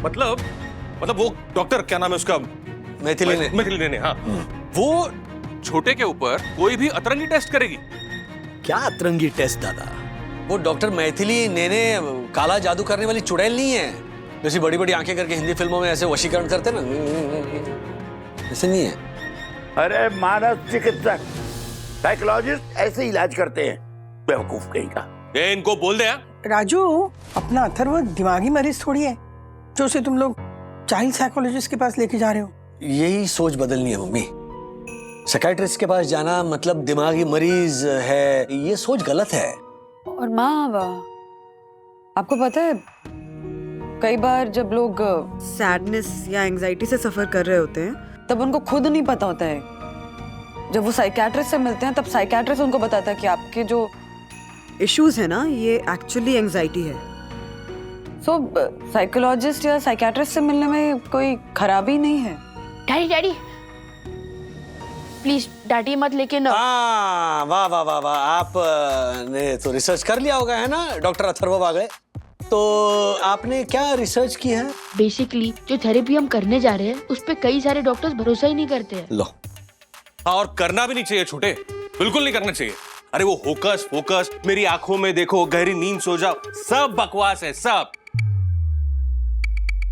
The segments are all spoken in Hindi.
मतलब वो डॉक्टर, क्या नाम है उसका, मैथिली नेने, हाँ, वो छोटे के ऊपर कोई भी अतरंगी टेस्ट करेगी? क्या अतरंगी टेस्ट दादा? वो डॉक्टर मैथिली नेने काला जादू करने वाली चुड़ैल नहीं है, जैसी बड़ी बड़ी आंखें करके हिंदी फिल्मों में ऐसे वशीकरण करते ना, ऐसे नहीं है। अरे मानस चिकित्सक, साइकोलॉजिस्ट ऐसे इलाज करते हैं, बेवकूफ कहीं का। ये इनको बोल दे। राजू, अपना अथर्व दिमागी मरीज थोड़ी है जो उसे तुम लोग चाइल्ड साइकोलॉजिस्ट के पास लेके जा रहे हो। यही सोच बदलनी है मम्मी। साइकियाट्रिस्ट के पास जाना मतलब दिमागी मरीज है, ये सोच गलत है। और माँ, आपको पता है कई बार जब लोग सैडनेस या एंजाइटी से सफर कर रहे होते हैं तब उनको खुद नहीं पता होता है। जब वो साइकियाट्रिस्ट से मिलते हैं तब साइकियाट्रिस्ट उनको बताता है कि आपके जो इश्यूज है ना, ये एक्चुअली एंजाइटी है। सो साइकोलॉजिस्ट या साइकियाट्रिस्ट से मिलने में कोई खराबी नहीं है। डैडी प्लीज डांटिए मत, लेकिन वाह वाह वाह वाह, आप ने तो रिसर्च कर लिया होगा, है ना डॉक्टर अथर्व वागले? तो आपने क्या रिसर्च की है? बेसिकली जो थेरेपी हम करने जा रहे हैं उस पे कई सारे डॉक्टर्स भरोसा ही नहीं करते हैं। लो, हाँ, और करना भी नहीं चाहिए छोटे, बिल्कुल नहीं करना चाहिए। अरे वो होकस फोकस, मेरी आंखों में देखो, गहरी नींद सो जाओ, सब बकवास है सब।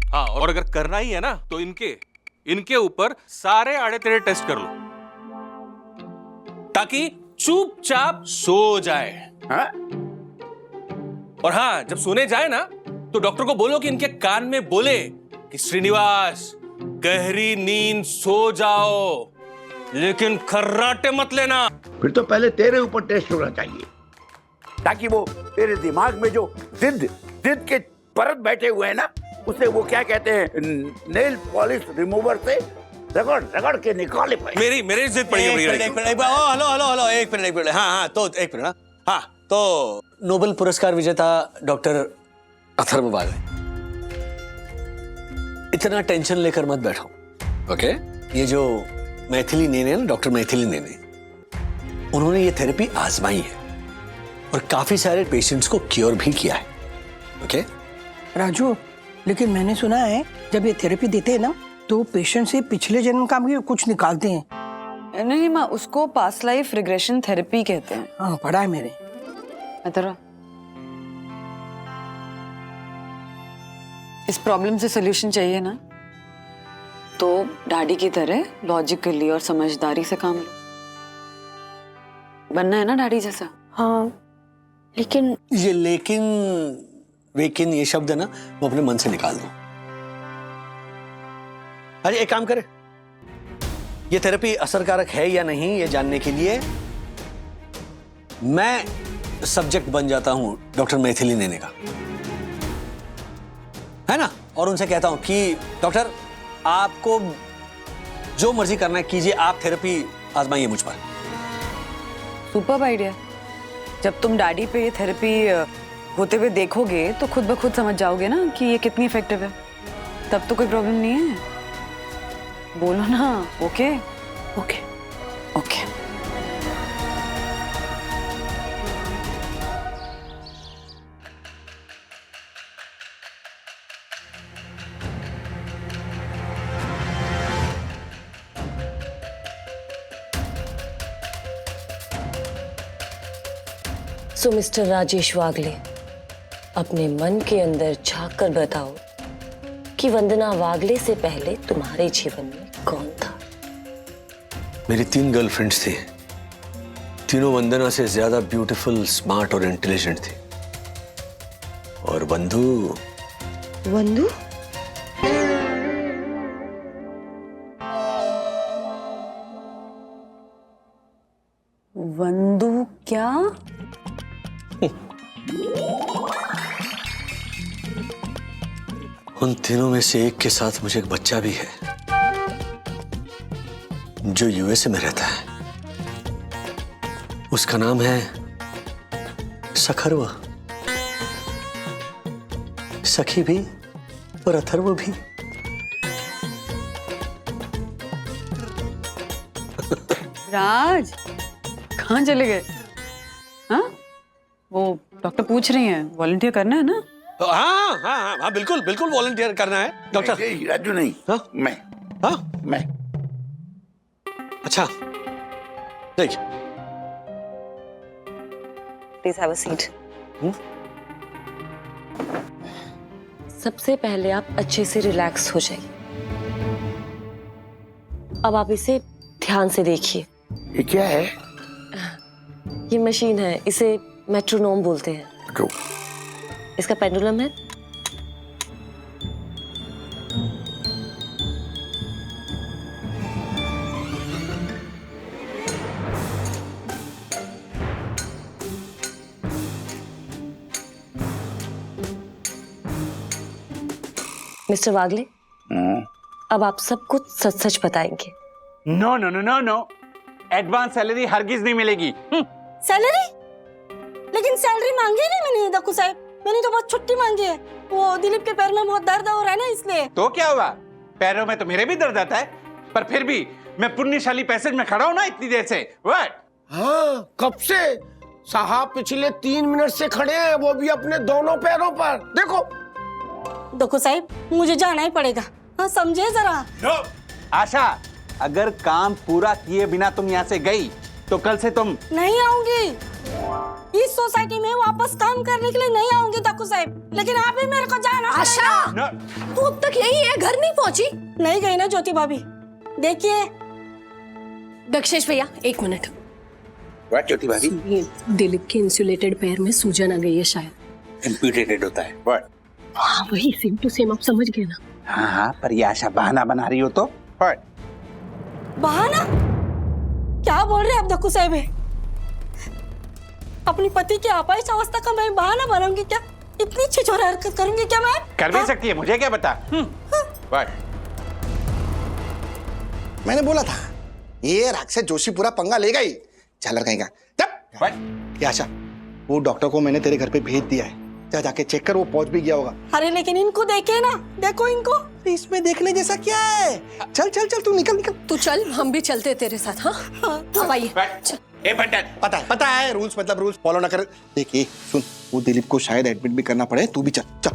हाँ, और अगर करना ही है ना तो इनके ऊपर सारे आड़े तेरे टेस्ट कर लो ताकि चुपचाप सो जाए। हाँ? और हाँ, जब सोने जाए ना तो डॉक्टर को बोलो कि इनके कान में बोले कि श्रीनिवास गहरी नींद सो जाओ, लेकिन खर्राटे मत लेना। फिर तो पहले तेरे ऊपर टेस्ट होना चाहिए, ताकि वो तेरे दिमाग में जो जिद के परत बैठे हुए हैं ना, उसे वो क्या कहते हैं, नेल पॉलिश रिमूवर से रगड़ के निकाले पाए। मेरी जिद पड़ी है। हेलो, एक मिनट, हाँ, तो एक मिनट, हाँ, तो नोबेल पुरस्कार विजेता डॉक्टर अथर्व वागले, इतना टेंशन लेकर मत बैठो, ओके? ये जो मैथिली नेने ना, डॉक्टर मैथिली नेने, उन्होंने ये थेरेपी आजमाई है और काफी सारे पेशेंट्स को क्योर भी किया है, ओके? राजू, लेकिन मैंने सुना है जब ये थेरेपी देते हैं ना तो पेशेंट से पिछले जन्म का भी कुछ निकालते हैं। नहीं माँ, उसको पास्ट लाइफ रिग्रेशन थेरेपी कहते हैं। हाँ, पढ़ा है मैंने। अथर्व, इस प्रॉब्लम से सोल्यूशन चाहिए ना तो डैडी की तरह लॉजिकली और समझदारी से काम लो। बनना है ना डैडी जैसा। हाँ, लेकिन लेकिन ये शब्द है ना, वो अपने मन से निकाल दो। अरे एक काम करे, ये थेरेपी असरकारक है या नहीं ये जानने के लिए मैं सब्जेक्ट बन जाता हूं डॉक्टर मैथिली नेने का, है ना? और उनसे कहता हूं कि डॉक्टर, आपको जो मर्जी करना है कीजिए, आप थेरेपी आजमाइए मुझ पर। Superb idea. जब तुम डैडी पे ये थेरेपी होते हुए देखोगे तो खुद ब खुद समझ जाओगे ना कि ये कितनी इफेक्टिव है। तब तो कोई प्रॉब्लम नहीं है। बोलो ना, ओके ओके ओके। सो मिस्टर राजेश वागले, अपने मन के अंदर झांक कर बताओ कि वंदना वागले से पहले तुम्हारे जीवन में कौन था? मेरी 3 गर्लफ्रेंड्स थी, तीनों वंदना से ज्यादा ब्यूटीफुल, स्मार्ट और इंटेलिजेंट थी। और वंदू वंदू क्या? उन तीनों में से एक के साथ मुझे एक बच्चा भी है जो यूएसए में रहता है। उसका नाम है सखरवा। सखी भी और अथर्व भी। राज, कहाँ चले गए? हाँ, वो डॉक्टर पूछ रही हैं, वॉलंटियर करना है ना? हाँ हाँ हाँ हाँ, बिल्कुल बिल्कुल वॉलंटियर करना है डॉक्टर। नहीं, राजू नहीं। हाँ? हाँ मैं अच्छा देखिए प्लीज हैव अ सीट। सबसे पहले आप अच्छे से रिलैक्स हो जाइए। अब आप इसे ध्यान से देखिए। ये क्या है? ये मशीन है, इसे मेट्रोनोम बोलते हैं। जो इसका पेंडुलम है। मिस्टर वागले, अब आप सब कुछ सच सच बताएंगे। No no no no no, advance salary हरगिज नहीं मिलेगी। सैलरी? लेकिन सैलरी मांगी नहीं मैंने दक्कू साहब, मैंने तो बहुत छुट्टी मांगी है। वो दिलीप के पैर में बहुत दर्द हो रहा है ना, इसलिए। तो क्या हुआ, पैरों में तो मेरे भी दर्द आता है, पर फिर भी मैं पुण्यशाली पैसेज में खड़ा हूं ना इतनी देर से। व्हाट? हाँ, कब से? साहब पिछले 3 मिनट से खड़े हैं, वो भी अपने दोनों पैरों पर। देखो दक्कू साहब, मुझे जाना ही पड़ेगा। हाँ, समझे जरा। नो आशा, अगर काम पूरा किए बिना तुम यहाँ से गई तो कल से तुम नहीं आऊंगी इस सोसाइटी में वापस काम करने के लिए, नहीं आऊंगी दक्कू साहब। लेकिन आप भी मेरे को जाना। आशा, तू अब तक यही है, घर नहीं पहुंची? नहीं गई ना ज्योति भाभी। देखिए दक्षेश भैया, 1 मिनट। व्हाट ज्योति भाभी? ये दिलीप के इंसुलेटेड पैर में सूजन आ गई है शायद। इम्प्यूटेटेड होता है। व्हाट? हाँ वही, सेम टू सेम, आप समझ गए ना। हाँ हाँ, पर ये आशा बहाना बना रही हो तो। व्हाट? बहाना? क्या बोल रहे हैं आप दक्कू साहब? अपनी पति की आपाइश अवस्था का मैं बहाना बनाऊंगी क्या? इतनी छिछोरा हरकत करूंगी क्या मैं? कर भी सकती है, मुझे क्या पता। व्हाट? मैंने बोला था ये राक्षस जोशी पूरा पंगा लेगा ही। झालर कहीं का व्हाट? ये आशा, वो डॉक्टर को मैंने तेरे घर पे भेज दिया है, जा जाके चेक कर, वो पहुंच भी गया होगा। अरे लेकिन इनको देखे ना, देखो इनको। इसमें देखने जैसा क्या है? चल चल चल, तू निकल निकल। तू चल, हम भी चलते हैं तेरे साथ। हाँ अब आइए। ए बटन, पता है रूल्स, मतलब रूल्स फॉलो ना कर। देखिए सुन, वो दिलीप को शायद एडमिट भी करना पड़े, तू भी चल चल।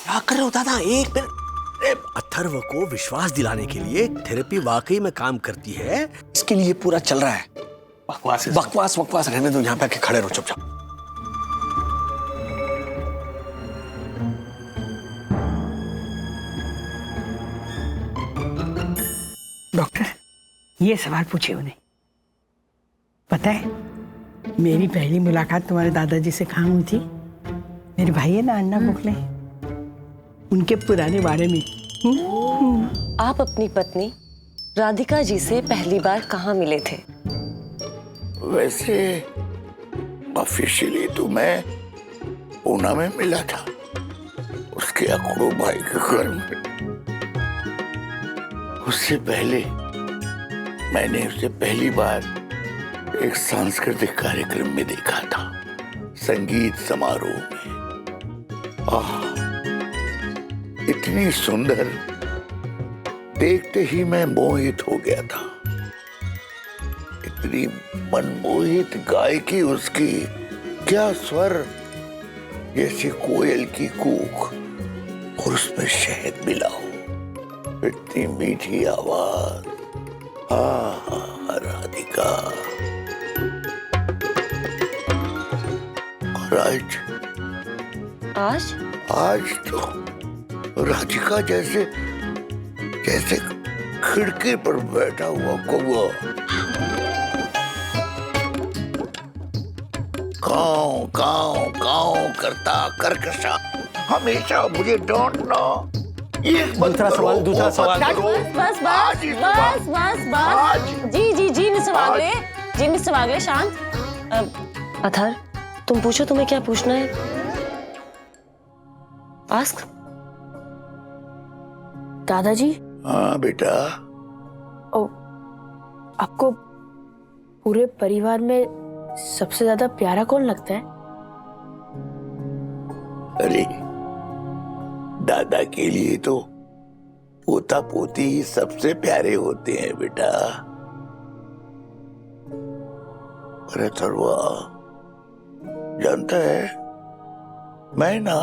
क्या कर रहे हो दादा? एक मिनट। अथर्व को विश्वास दिलाने के लिए थेरेपी वाकई में काम करती है, इसके लिए पूरा चल रहा है। बकवास रहने दो, यहाँ पे आके खड़े रहो चुपचाप। डॉक्टर, ये सवाल पूछे उन्हें। पता है मेरी पहली मुलाकात तुम्हारे दादाजी से कहाँ हुई थी? मेरे भाई है ना अन्ना गोखले, उनके पुराने बारे में। आप अपनी पत्नी राधिका जी से पहली बार कहाँ मिले थे? वैसे ऑफिशियली तो मैं पूना में मिला था, उसके अकड़ो भाई के घर में। उससे पहले मैंने उसे पहली बार एक सांस्कृतिक कार्यक्रम में देखा था, संगीत समारोह में। इतनी सुंदर, देखते ही मैं मोहित हो गया था। इतनी मनमोहित गायकी उसकी, क्या स्वर, जैसे कोयल की कूक और उसमें शहद मिला हो। इतनी मीठी आवाज। राधिका। और आज तो राधिका जैसे खिड़की पर बैठा हुआ कौवा काऊ काऊ काऊ करता करकशा हमेशा मुझे डांटना। दूसरा सवाल बस। जी मिस्टर वागले शांत। अथर, तुम पूछो, तुम्हें क्या पूछना है? आस्क। दादाजी। हाँ बेटा। आपको पूरे परिवार में सबसे ज्यादा प्यारा कौन लगता है? अरे दादा के लिए तो पोता पोती ही सबसे प्यारे होते हैं बेटा। अरे थरवा, जानता है मैं ना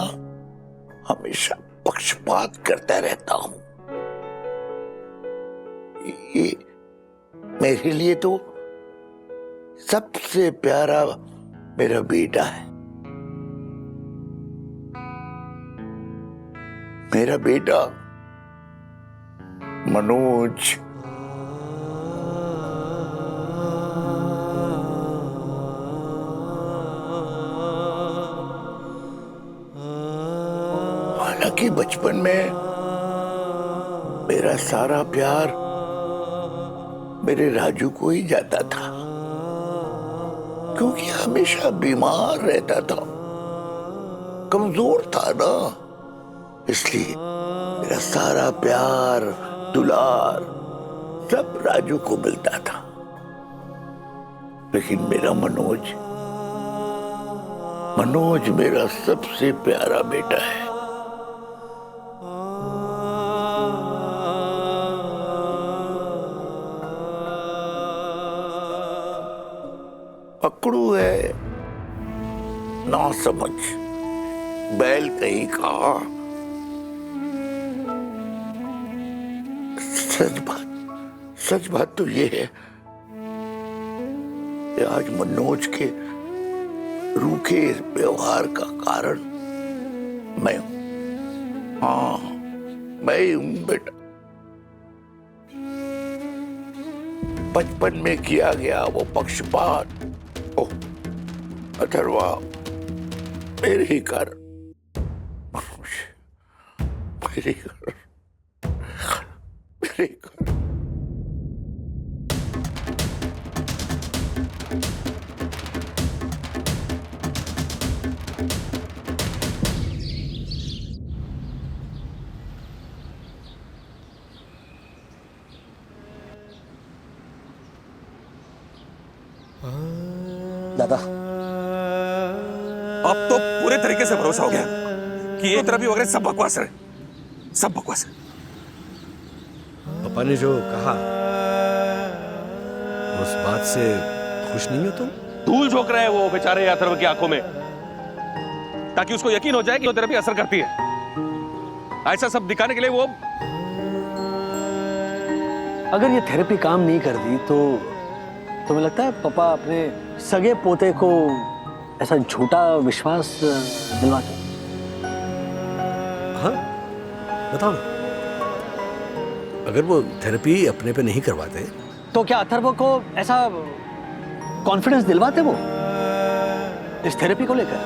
हमेशा पक्षपात करता रहता हूं। ये मेरे लिए तो सबसे प्यारा मेरा बेटा है। मेरा बेटा मनोज। हालांकि बचपन में मेरा सारा प्यार मेरे राजू को ही जाता था, क्योंकि हमेशा बीमार रहता था, कमजोर था ना, इसलिए मेरा सारा प्यार दुलार सब राजू को मिलता था। लेकिन मेरा मनोज मेरा सबसे प्यारा बेटा है। अकड़ू है, ना समझ, बैल कहीं का। सच बात तो ये है कि आज मनोज के रूखे व्यवहार का कारण मैं हूं। हाँ, मैं ही हूं बेटा। बचपन में किया गया वो पक्षपात, ओह अथर्वा, मेरे ही कारण, मेरे ही कारण। दादा, अब तो पूरे तरीके से भरोसा हो गया कि ये थेरेपी वगैरह सब बकवास है, सब बकवास है। पापा ने जो कहा उस बात से खुश नहीं हो तुम? धूल झोंक रहे हैं वो बेचारे अथर्व की आंखों में, ताकि उसको यकीन हो जाए कि वो थेरेपी असर करती है। ऐसा सब दिखाने के लिए वो, अगर ये थेरेपी काम नहीं करती तो तुम्हें लगता है पापा अपने सगे पोते को ऐसा झूठा विश्वास दिलवाते? हाँ, बताओ ना। अगर वो थेरेपी अपने पे नहीं करवाते तो क्या अथर्व को ऐसा कॉन्फिडेंस दिलवाते वो इस थेरेपी को लेकर?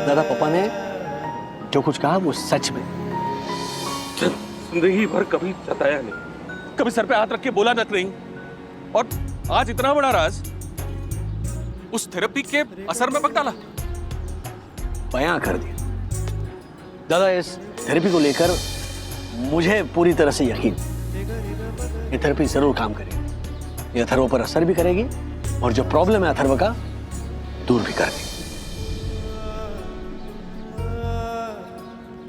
दादा, पापा ने जो कुछ कहा वो सच में जिंदगी भर कभी जताया नहीं, कभी सर पे हाथ रख के बोला तक नहीं, और आज इतना बड़ा राज उस थेरेपी के असर में बक डाला, बयां कर दिया। दादा, इस थेरेपी को लेकर मुझे पूरी तरह से यकीन, ये थेरेपी जरूर काम करेगी। ये अथर्व पर असर भी करेगी और जो प्रॉब्लम है अथर्व का दूर भी कर देगी।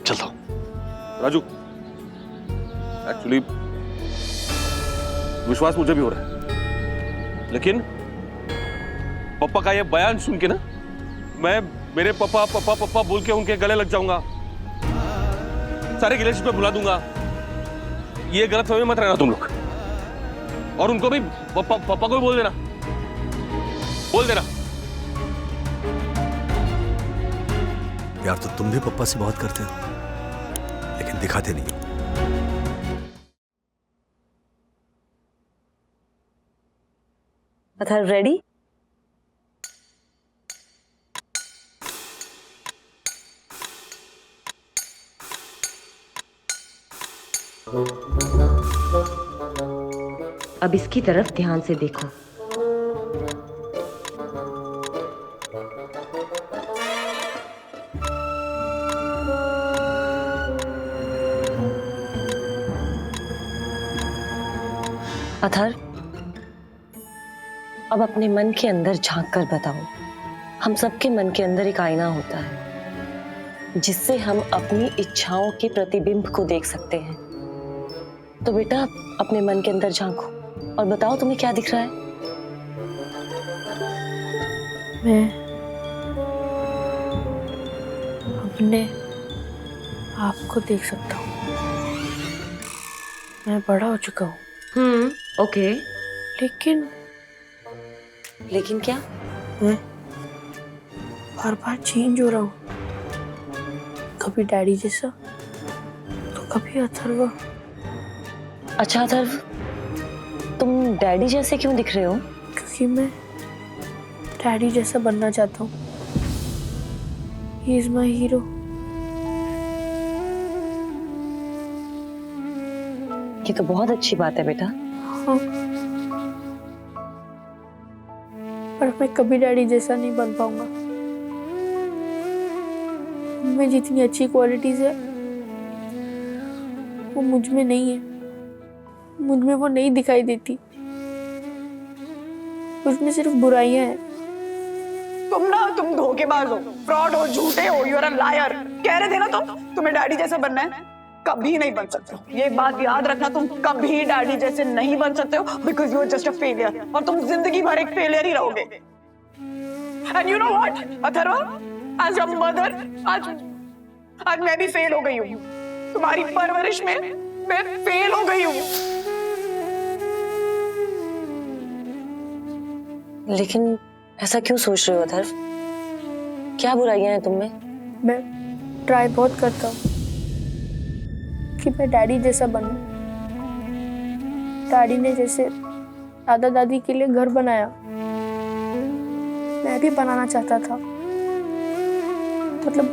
चलता हूं। राजू, एक्चुअली विश्वास मुझे भी हो रहा है, लेकिन पापा का ये बयान सुन के ना मैं मेरे पापा पापा पापा बोल के उनके गले लग जाऊंगा, सारे गिलेशिप पे बुला दूंगा। ये गलत फहमी मत रहना तुम लोग, और उनको भी पापा को भी बोल देना, यार। तो तुम भी पापा से बहुत करते हो लेकिन दिखाते नहीं हो। अथर्व, रेडी? अब इसकी तरफ ध्यान से देखो। अथर्व, अब अपने मन के अंदर झांक कर बताओ। हम सबके मन के अंदर एक आईना होता है जिससे हम अपनी इच्छाओं के प्रतिबिंब को देख सकते हैं। तो बेटा, अपने मन के अंदर झांको। और बताओ तुम्हें क्या दिख रहा है? मैं अपने आप को देख सकता हूँ। मैं बड़ा हो चुका हूँ। ओके। लेकिन क्या? मैं बार बार चेंज हो रहा हूँ, कभी डैडी जैसा तो कभी अथर्व। अच्छा अथर्व, तुम डैडी जैसे क्यों दिख रहे हो? क्योंकि मैं डैडी जैसा बनना चाहता हूँ। He is my hero. ये तो बहुत अच्छी बात है बेटा। हाँ, पर मैं कभी डैडी जैसा नहीं बन पाऊंगा। उनमें जितनी अच्छी क्वालिटीज है वो मुझ में नहीं है। मुझ में वो नहीं दिखाई देती, उसमें सिर्फ बुराइयां हैं। तुम धोखेबाज हो, फ्रॉड हो, झूठे हो, यू आर अ लायर। कह रहे थे ना तुम्हें डैडी जैसा बनना है, कभी नहीं बन सकते हो। ये बात याद रखना, तुम कभी डैडी जैसे नहीं बन सकते हो, because you are just a failure, और तुम जिंदगी भर एक फेलियर ही रहोगे। And you know what Atharva, as your mother आज मैं भी फेल हो गई हूँ। तुम्हारी परवरिश में मैं फेल हो गई हूँ। लेकिन ऐसा क्यों सोच रहे हो अथर्व? क्या बुराइयां हैं तुम में? मैं ट्राई बहुत करता हूँ कि मैं डैडी जैसा बनूं। डैडी ने जैसे दादा दादी के लिए घर बनाया, मैं भी बनाना चाहता था। मतलब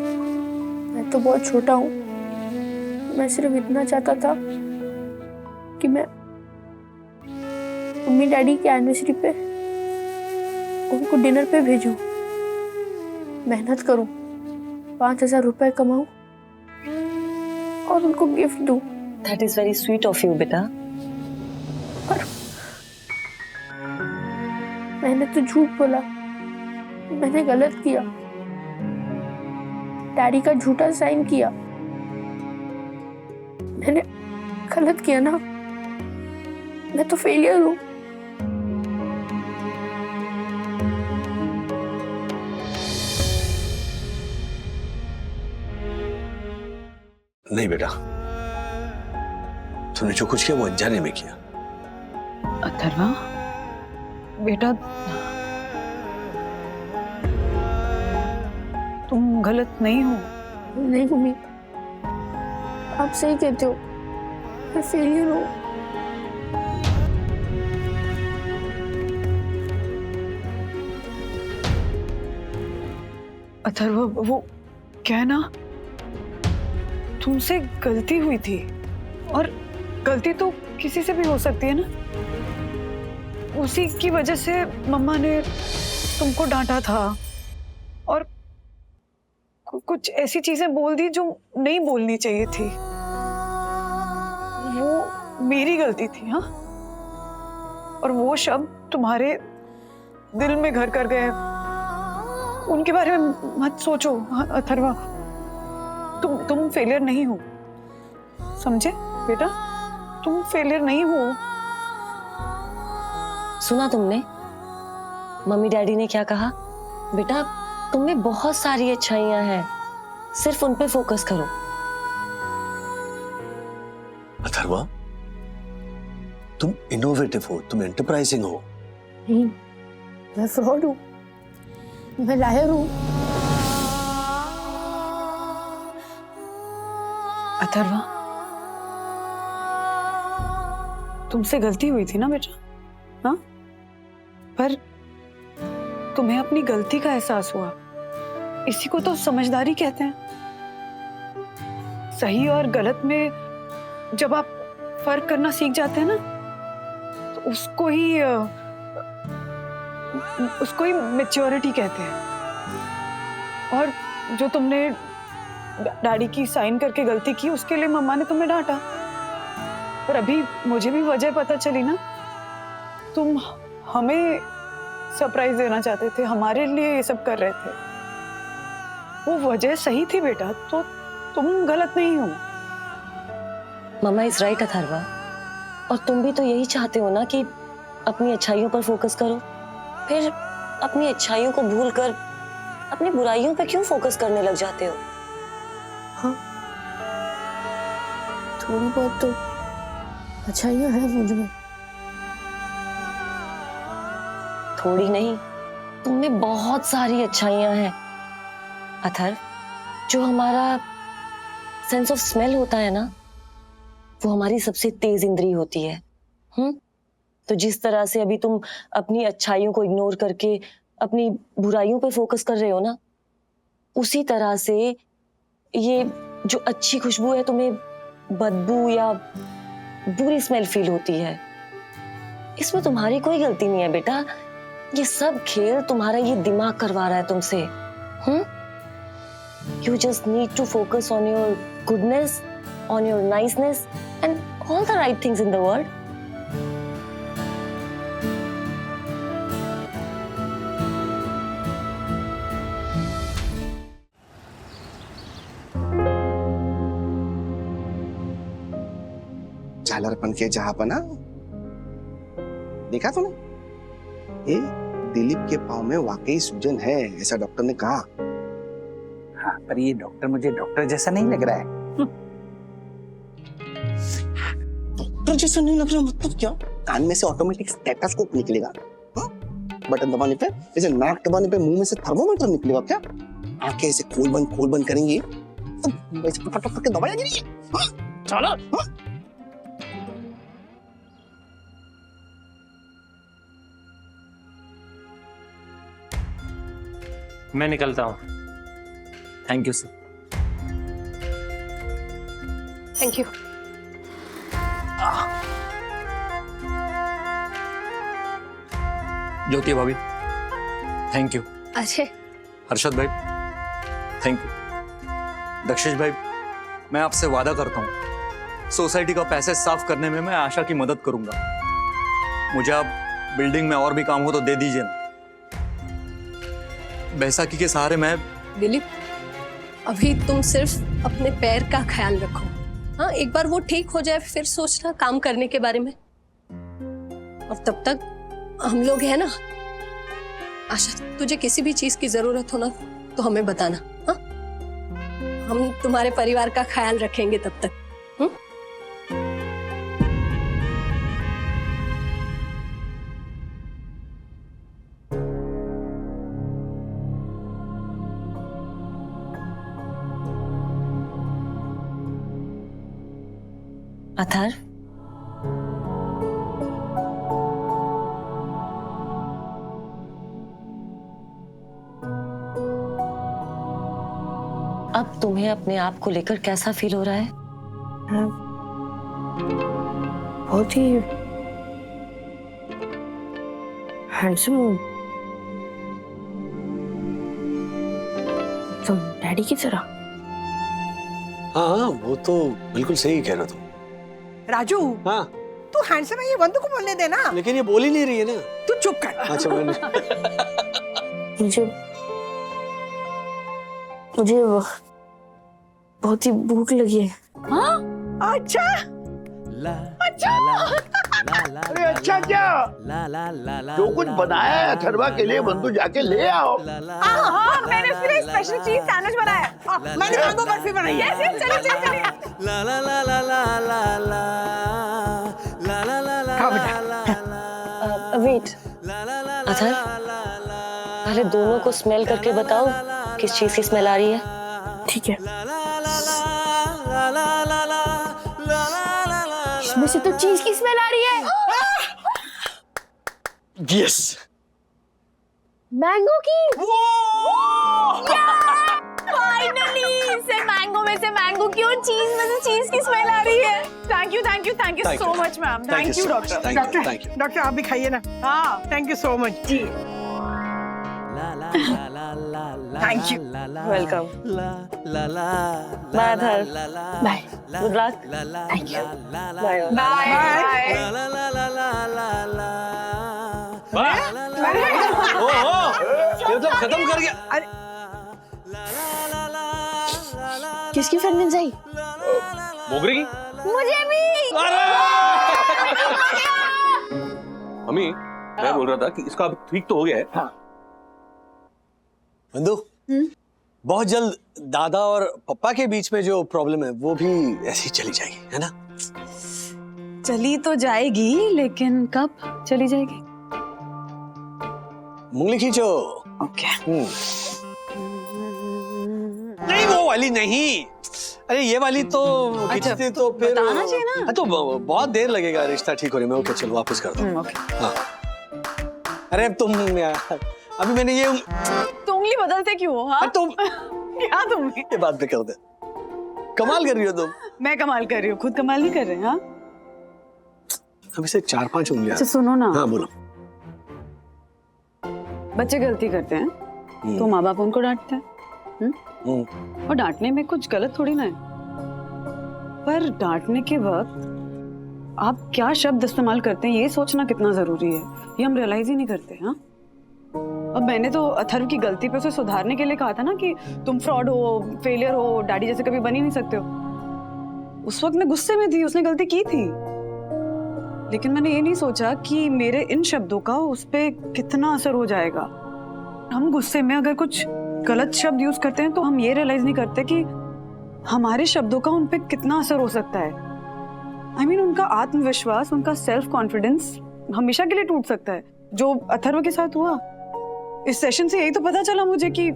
मैं तो बहुत छोटा हूँ, मैं सिर्फ इतना चाहता था कि मैं मम्मी डैडी की एनिवर्सरी पे उनको डिनर पे भेजूं, मेहनत करूं, 5,000 रुपए कमाऊं और उनको गिफ्ट दूं। That is very sweet of you बेटा। पर मैंने तो झूठ बोला, मैंने गलत किया, डैडी का झूठा साइन किया। मैंने गलत किया ना, मैं तो फेलियर हूं। नहीं बेटा, तूने जो कुछ किया वो अनजाने में किया। अथर्वा बेटा, तुम गलत नहीं हो। नहीं मम्मी, आप सही कहते हो, मैं फेलियर हूँ। अथर्वा, वो क्या है ना, तुमसे गलती हुई थी, और गलती तो किसी से भी हो सकती है ना। उसी की वजह से मम्मा ने तुमको डांटा था और कुछ ऐसी चीजें बोल दी जो नहीं बोलनी चाहिए थी। वो मेरी गलती थी। हाँ, और वो शब्द तुम्हारे दिल में घर कर गए। उनके बारे में मत सोचो। हाँ, अथर्वा, तुम फेलियर नहीं हो, समझे बेटा? तुम फेलियर नहीं हो। सुना तुमने मम्मी डैडी ने क्या कहा? बेटा, तुम में बहुत सारी अच्छाइयां हैं, सिर्फ उन पे फोकस करो। अथर्वा, तुम इनोवेटिव हो, तुम एंटरप्राइजिंग हो। नहीं, मैं फ्रॉड हूँ, मैं लायर हूँ। अथर्वा, तुमसे गलती हुई थी ना बेटा? हाँ, पर तुम्हें अपनी गलती का एहसास हुआ, इसी को तो समझदारी कहते हैं। सही और गलत में जब आप फर्क करना सीख जाते हैं ना, तो उसको ही मैच्योरिटी कहते हैं। और जो तुमने डैडी की साइन करके गलती की, उसके लिए मम्मा ने तुम्हें डांटा। पर अभी मुझे भी वजह पता चली ना, तुम हमें सरप्राइज देना चाहते थे, हमारे लिए ये सब कर रहे थे। वो वजह सही थी बेटा, तो तुम गलत नहीं हो। मम्मा इज राइट अथर्वा, और तुम भी तो यही चाहते हो ना कि अपनी अच्छाइयों पर फोकस करो। फिर अपनी अच्छाइयों को भूलकर अपनी बुराइयों पे क्यों फोकस करने लग जाते हो? हाँ, थोड़ी बहुत तो अच्छाइयाँ हैं मुझ में। थोड़ी नहीं, तुममें बहुत सारी अच्छाइयां हैं। अथर्व, जो हमारा सेंस ऑफ स्मेल होता है ना, वो हमारी सबसे तेज इंद्री होती है। तो जिस तरह से अभी तुम अपनी अच्छाइयों को इग्नोर करके अपनी बुराइयों पे फोकस कर रहे हो ना, उसी तरह से ये जो अच्छी खुशबू है तुम्हें बदबू या बुरी स्मेल फील होती है। इसमें तुम्हारी कोई गलती नहीं है बेटा। ये सब खेल तुम्हारा ये दिमाग करवा रहा है तुमसे। You just need to focus on your goodness, on your niceness, and all the right things in the world. झालरपन के जहांपना देखा तूने? ये दिलीप के पाँव में वाकई सूजन है, ऐसा डॉक्टर ने कहा। हाँ, पर ये डॉक्टर मुझे डॉक्टर जैसा नहीं लग रहा है। डॉक्टर जैसा नहीं लग रहा मतलब क्या? कान में से ऑटोमेटिक स्टेथोस्कोप निकलेगा, बटन दबाने पे, जैसे नाक दबाने पे मुंह में से थर्मोमीटर निकलेगा क्या? आंखें ऐसे खोल बंद करेंगी तो वैसे फटाफट करके दवाई गिरी। चलो मैं निकलता हूँ। Thank you sir. Thank you. Jyoti भाभी, थैंक यू। अच्छे। हर्षद भाई, थैंक यू। दक्षिश भाई, मैं आपसे वादा करता हूँ, सोसाइटी का पैसे साफ करने में मैं आशा की मदद करूंगा। मुझे आप बिल्डिंग में और भी काम हो तो दे दीजिए ना। बैसाखी के सहारे मैं। दिलीप, अभी तुम सिर्फ अपने पैर का ख्याल रखो। हाँ, एक बार वो ठीक हो जाए फिर सोचना काम करने के बारे में। और तब तक हम लोग हैं ना। आशा, तुझे किसी भी चीज की जरूरत हो ना तो हमें बताना। हाँ, हम तुम्हारे परिवार का ख्याल रखेंगे तब तक। अथर्व, अब तुम्हें अपने आप को लेकर कैसा फील हो रहा है? बहुत ही हैंडसम हूँ, तुम डैडी की तरह। हाँ, वो तो बिल्कुल सही कह रहा तुम। राजू, हाँ, तू हैंडसम है, ये बंदू को बोलने देना। लेकिन ये बोल ही नहीं रही है ना। तू चुप कर। अच्छा, मुझे बहुत ही भूख लगी है। हाँ? अच्छा अरे अच्छा क्या? जो कुछ बनाया है अथर्वा के लिए बंधु जाके ले आओ। हाँ, मैंने उसके लिए स्पेशल चीज सैंडविच बनाया। मैंने मैंगो बर्फी बनाई है। चलिए। वेट, अथर्व, पहले दोनों को स्मेल करके बताओ किस चीज की स्मेल आ रही है। ठीक है। इसमें से तो चीज की स्मेल आ रही है। यस, मैंगो की। फाइनली से मैंगो में से मैंगो की और चीज में से चीज की स्मेल आ रही है। Thank you so much ma'am. Thank you doctor. Doctor आप भी खाइए ना। हाँ, थैंक यू सो मच जी। Thank you. Welcome. Bye Atharva. Bye. Good luck. Thank you. Bye. ये तो खत्म कर गया। किसकी फ्रेगनेंस आई? मोगरे की। मुझे भी। मम्मी मैं बोल रहा था कि इसका अब ठीक तो हो गया है। हाँ। बंधु, बहुत जल्द दादा और पप्पा के बीच में जो प्रॉब्लम है वो भी ऐसे ही चली जाएगी, है ना? चली तो जाएगी, लेकिन कब चली जाएगी? मुंगली खींचो। ओके। नहीं वो वाली नहीं, अरे ये वाली तो खींचते तो फिर बताना चाहिए ना। हाँ, तो बहुत देर लगेगा रिश्ता ठीक होने में। ओके चलो वापस कर दो। ओके। हाँ। अरे अब तुम यार, अभी मैंने ये तो उंगली बदलते क्यों? हाँ तुम क्या तुम ये बात पे कर दे, कमाल कर रही हो तुम। मैं कमाल कर रही हूँ, खुद कमाल नहीं कर रहे हैं। हाँ अभी से 4-5 उंगलियां। अच्छा सुनो ना। हाँ बोलो। बच्चे गलती करते हैं तो माँ बाप उनको डांटते हैं। और डांटने में कुछ गलत थोड़ी ना है, पर डांटने के वक्त आप क्या शब्द इस्तेमाल करते हैं ये सोचना कितना जरूरी है, ये हम रियलाइज ही नहीं करते। हाँ अब मैंने तो अथर्व की गलती पे उसे सुधारने के लिए कहा था ना कि तुम फ्रॉड हो, फेलियर हो, डैडी जैसे कभी बन ही नहीं सकते हो। उस वक्त मैं गुस्से में थी, उसने गलती की थी, लेकिन मैंने ये नहीं सोचा कि मेरे इन शब्दों का उस पे कितना असर हो जाएगा। हम गुस्से में अगर कुछ गलत शब्द यूज करते हैं तो हम ये रियलाइज नहीं करते कि हमारे शब्दों का उन पे कितना असर हो सकता है। I mean, उनका आत्मविश्वास, उनका सेल्फ कॉन्फिडेंस हमेशा के लिए टूट सकता है, जो अथर्व के साथ हुआ। इस सेशन से यही तो पता चला मुझे कि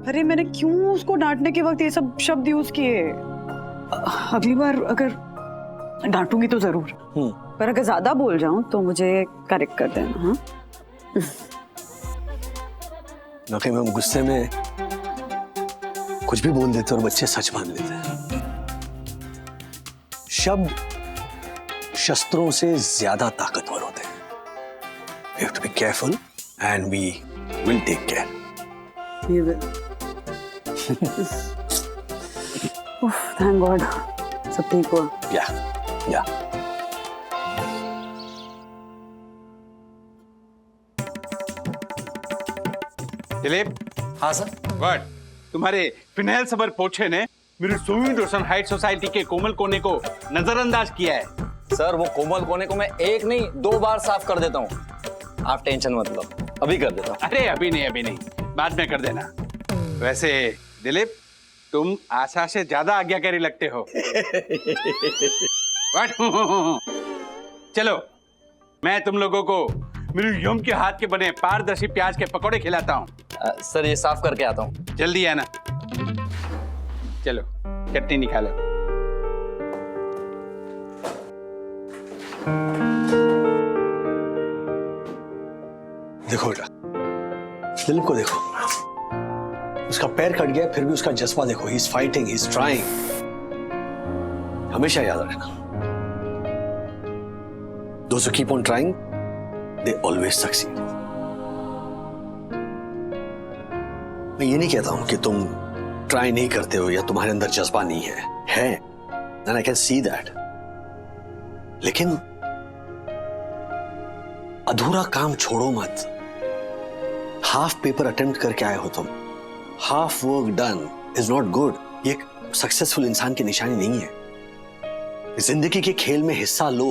अरे मैंने क्यों उसको डांटने के वक्त ये सब शब्द यूज किए। अगली बार अगर डांटूंगी तो जरूर, पर अगर ज्यादा बोल जाऊं तो मुझे करेक्ट कर देना। हाँ मैं गुस्से में कुछ भी बोल देते और बच्चे सच मान लेते हैं। शब्द शस्त्रों से ज्यादा ताकतवर होते हैं। We have to be careful and we will take care. Thank God सब ठीक हुआ। या दिलीप। हाँ सर। गुड। तुम्हारे फिनाइल सबर पोछे ने मेरी सुविंग रोशन हाइट सोसाइटी के कोमल कोने को नजरअंदाज किया है। सर वो कोमल कोने को मैं 1 नहीं 2 बार साफ कर देता हूँ, आप टेंशन मत लो, अभी कर देता हूँ। अरे अभी नहीं, बाद में कर देना। वैसे दिलीप तुम आशा से ज्यादा आज्ञाकारी लगते हो। What? चलो मैं तुम लोगों को मेरी यम के हाथ के बने पारदर्शी प्याज के पकौड़े खिलाता हूँ। सर ये साफ करके आता हूँ। जल्दी आना। चलो चटनी निकालो। देखो बेटा, दिलीप को देखो, उसका पैर कट गया फिर भी उसका जज्बा देखो। He is fighting, he is trying. हमेशा याद रखना, those who keep on trying, they always succeed. मैं ये नहीं कहता हूं कि तुम ट्राई नहीं करते हो या तुम्हारे अंदर जज्बा नहीं है, and I can see that. लेकिन अधूरा काम छोड़ो मत। हाफ पेपर अटेम्प्ट करके आए हो तुम। Half work done is not good. ये एक सक्सेसफुल इंसान की निशानी नहीं है। जिंदगी के खेल में हिस्सा लो।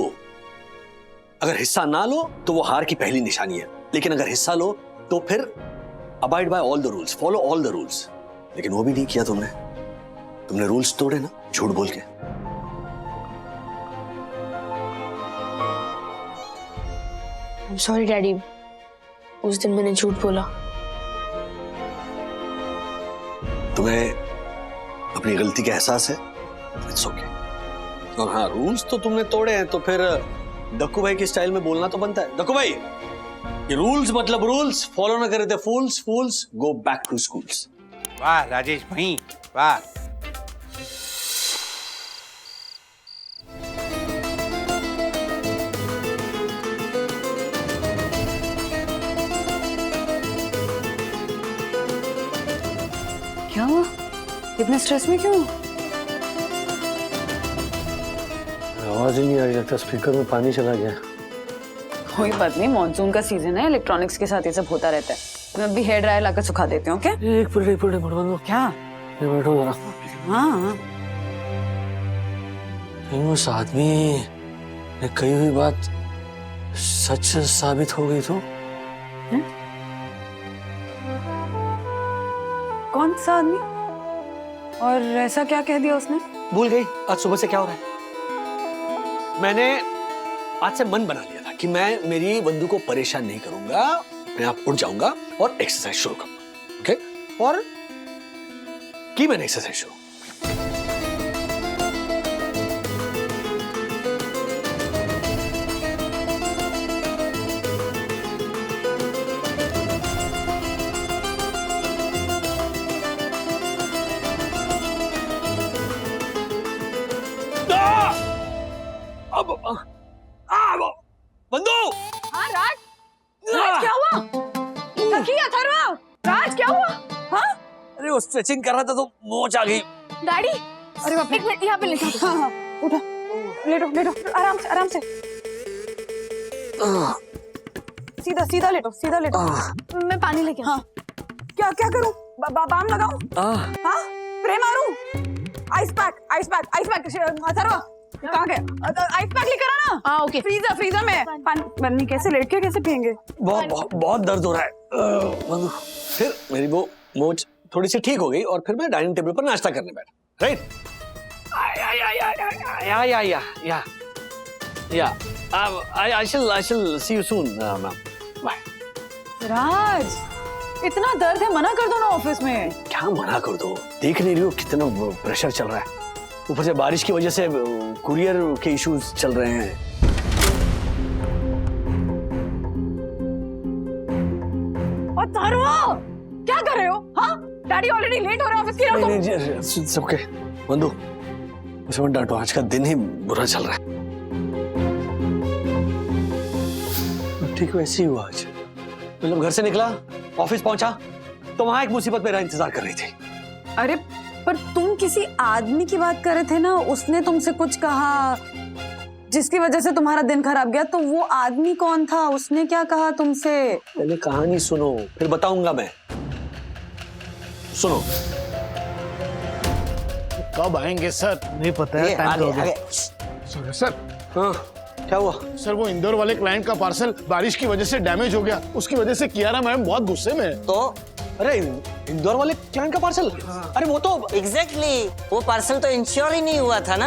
अगर हिस्सा ना लो तो वो हार की पहली निशानी है, लेकिन अगर हिस्सा लो तो फिर abide by all the rules, follow all the rules. लेकिन वो भी नहीं किया तुमने रूल्स तोड़े ना, झूठ बोल के। सॉरी डैडी, उस दिन मैंने झूठ बोला। तुम्हें अपनी गलती का एहसास है, इट्स ओके। और हाँ, रूल्स तो तुमने तोड़े हैं तो फिर डक्कू भाई के स्टाइल में बोलना तो बनता है। डक्कू भाई, ये रूल्स मतलब रूल्स, फॉलो ना करे थे फूल्स गो बैक टू स्कूल्स। वाह राजेश भाई, वाह। क्या हुआ? इतने स्ट्रेस में क्यों? आवाज ही नहीं आ रही, लगता स्पीकर में पानी चला गया। कोई बात नहीं, मॉनसून का सीजन है, इलेक्ट्रॉनिक्स के साथ ये सब होता रहता है। मैं अभी हेयर ड्रायर लाकर सुखा देती हूँ। क्या? एक मिनट बंदो। क्या? बैठो जरा। हाँ उस आदमी ने कही हुई बात सच साबित हो गई तो? कौन सा आदमी? और ऐसा क्या कह दिया उसने? भूल गई आज सुबह से क्या हो रहा है? मैंने आज से मन बना लिया था कि मैं मेरी बंधु को परेशान नहीं करूंगा, मैं आप उठ जाऊंगा और एक्सरसाइज शुरू करूंगा। ओके? और की मैंने एक्सरसाइज शुरू। बंधु! हाँ राज, राज क्या हुआ? थकी अथर्वा, राज क्या हुआ? हाँ? अरे वो स्ट्रेचिंग कर रहा था तो मोच आ गई। डैडी, अरे बाप रे, एक मिनट यहाँ पे लेटो। हाँ हाँ, उठो, लेटो लेटो, आराम से आराम से, सीधा सीधा लेटो, सीधा लेटो। मैं पानी लेके हाँ, क्या क्या करूँ? बाम लगाऊं? हाँ, स्प्रे मारूं? आइस पैक, अथर्वा कहाँ गए? आइस पैक लेकर आना। हाँ ओके। फ्रीजर में पानी कैसे लेट के कैसे पियेंगे? बहुत दर्द हो रहा है। बंधु, फिर मेरी वो मोच थोड़ी सी ठीक हो गई और फिर मैं डाइनिंग टेबल पर नाश्ता करने बैठा। Right? I shall see you soon, ma'am. Bye. राज, इतना दर्द है, मना कर दो ना ऑफिस में। क्या मना कर दो? देख नहीं रही हो कितना प्रेशर चल रहा है? ऊपर से बारिश की वजह से कुरियर के इश्यूज चल रहे हैं। अथर्वा, क्या कर रहे हो? हाँ, डैडी ऑलरेडी लेट हो रहे हैं ऑफिस के लिए। नहीं, सबके बंधु, मुझे मत डांटो, आज का दिन ही बुरा चल रहा है। ठीक वैसे ही हुआ आज। मतलब घर से निकला, ऑफिस पहुंचा तो वहां एक मुसीबत मेरा इंतजार कर रही थी। अरे पर तुम किसी आदमी की बात कर रहे थे ना, उसने तुमसे कुछ कहा जिसकी वजह से तुम्हारा दिन खराब गया, तो वो आदमी कौन था? उसने क्या कहा तुमसे? पहले कहानी सुनो, फिर बताऊंगा मैं। सुनो। कब आएंगे सर? नहीं पता है, टाइम हो गया। सर, हाँ, क्या हुआ? सर वो इंदौर वाले क्लाइंट का पार्सल बारिश की वजह से डैमेज हो गया, उसकी वजह से कियारा मैम बहुत गुस्से में है। तो अरे इंदौर वाले क्लाइंट का पार्सल? अरे वो तो एग्जैक्टली वो पार्सल तो इंश्योर ही नहीं हुआ था ना।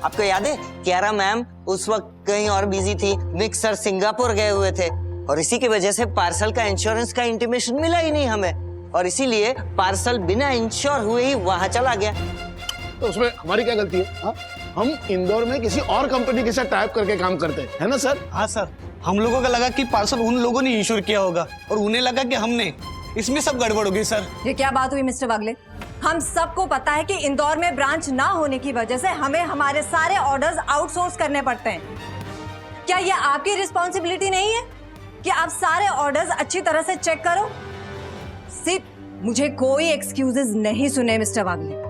आपको याद है कियारा मैम उस वक्त कहीं और बिजी थी, मिक्सर सिंगापुर गए हुए थे और इसी की वजह से पार्सल का इंश्योरेंस का इंटीमेशन मिला ही नहीं हमें और इसीलिए पार्सल बिना इंश्योर हुए ही वहां चला गया। तो उसमें हमारी क्या गलती है? हाँ? हम इंदौर में किसी और कंपनी के साथ टाइप करके काम करते हैं, है ना सर? हाँ सर, हम लोगों का लगा कि पार्सल उन लोगों ने इंश्योर किया होगा और उन्हें लगा कि हमने, इसमें सब गड़बड़ हो गई सर। ये क्या बात हुई मिस्टर वागले? हम सबको पता है कि इंदौर में ब्रांच ना होने की वजह से हमें हमारे सारे ऑर्डर्स आउटसोर्स करने पड़ते हैं। क्या ये आपकी रिस्पॉन्सिबिलिटी नहीं है कि आप सारे ऑर्डर्स अच्छी तरह से चेक करो? सिर्फ मुझे कोई एक्सक्यूजेस नहीं सुने मिस्टर वागले।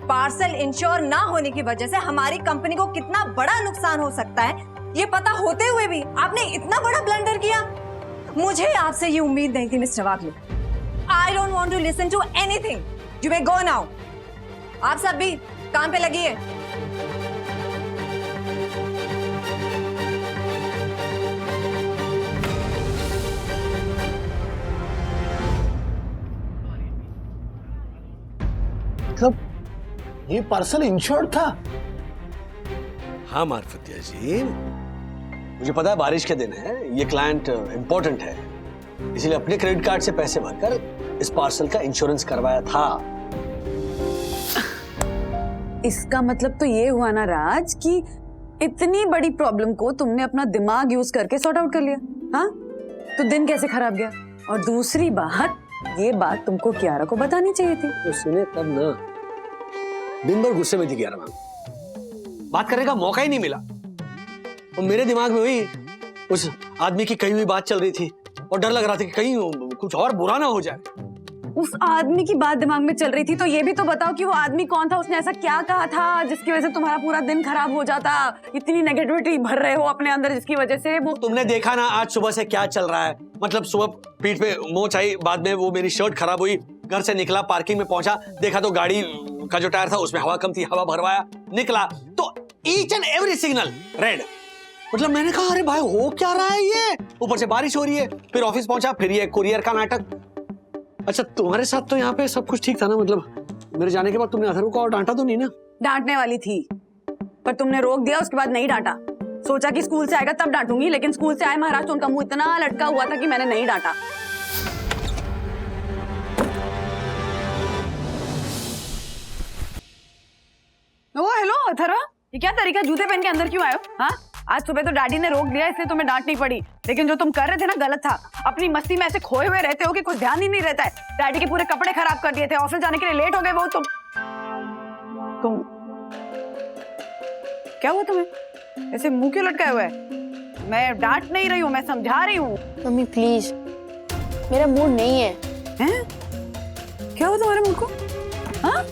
पार्सल इंश्योर ना होने की वजह से हमारी कंपनी को कितना बड़ा नुकसान हो सकता है, ये पता होते हुए भी आपने इतना बड़ा ब्लंडर किया। मुझे आपसे ये उम्मीद नहीं थी mister Wagle. I don't want to listen to anything. You may go now. आप सब भी काम पे लगिए। मतलब ये पार्सल इंश्योर्ड था? हाँ मार्फतिया जी, मुझे पता है बारिश के दिन है, ये क्लाइंट इंपॉर्टेंट है, इसलिए अपने क्रेडिट कार्ड से पैसे भरकर इस पार्सल का इंश्योरेंस करवाया था। इसका मतलब तो ये हुआ ना राज कि इतनी बड़ी प्रॉब्लम को तुमने अपना दिमाग यूज करके सॉर्ट आउट कर लिया। हाँ, तो दिन कैसे खराब गया? और दूसरी बात, ये बात तुमको कियारा को बतानी चाहिए थी। तो सुने तब ना। दिन भर गुस्से में थी कियारा मैम, बात करने का मौका ही नहीं मिला और मेरे दिमाग में वही उस आदमी की कही हुई बात चल रही थी और डर लग रहा था कि कहीं कुछ और बुरा ना हो जाए। उस आदमी की बात दिमाग में चल रही थी तो ये भी तो बताओ कि वो आदमी कौन था, उसने ऐसा क्या कहा था जिसकी वजह से तुम्हारा पूरा दिन खराब हो जाता? इतनी नेगेटिविटी भर रहे हो अपने अंदर जिसकी वजह से वो। तुमने देखा ना आज सुबह से क्या चल रहा है? मतलब सुबह पीठ पे मोच आई, बाद में वो मेरी शर्ट खराब हुई, घर से निकला, पार्किंग में पहुंचा, देखा तो गाड़ी का जो टायर था उसमें हवा कम थी, हवा भरवाया, निकला तो each and every signal red. मतलब मैंने कहा अरे भाई हो क्या रहा है ये, ऊपर से बारिश हो रही है, फिर ऑफिस पहुंचा, फिर ये कुरियर का नाटक। अच्छा तुम्हारे साथ तो यहाँ पे सब कुछ ठीक था ना, मतलब मेरे जाने के बाद तुमने अथर्व को और डांटा तो नहीं ना? डांटने वाली थी पर तुमने रोक दिया, उसके बाद नहीं डांटा। सोचा कि स्कूल से आएगा तब डांटूंगी, लेकिन स्कूल से आए महाराज तो उनका मुंह इतना लटका हुआ था कि मैंने नहीं डांटा। ओ हेलो अथर्व, ये क्या तरीका, जूते पहन के अंदर क्यों आए हो? हाँ, आज सुबह तो डैडी ने रोक दिया इसलिए तुम्हें डांट नहीं पड़ी, लेकिन जो तुम कर रहे थे ना गलत था। अपनी मस्ती में ऐसे खोए हुए रहते हो कि कुछ ध्यान ही नहीं रहता है। डैडी के पूरे कपड़े खराब कर दिए थे, ऑफिस जाने के लिए लेट हो गए वो। तुम क्या हुआ तुम्हें, ऐसे मुंह क्यों लटकाए हुए है? मैं डांट नहीं रही हूँ, मैं समझा रही हूँ। मम्मी प्लीज, मेरा मूड नहीं है। हैं? क्या हुआ तुम्हारे मुंह को? हाँ?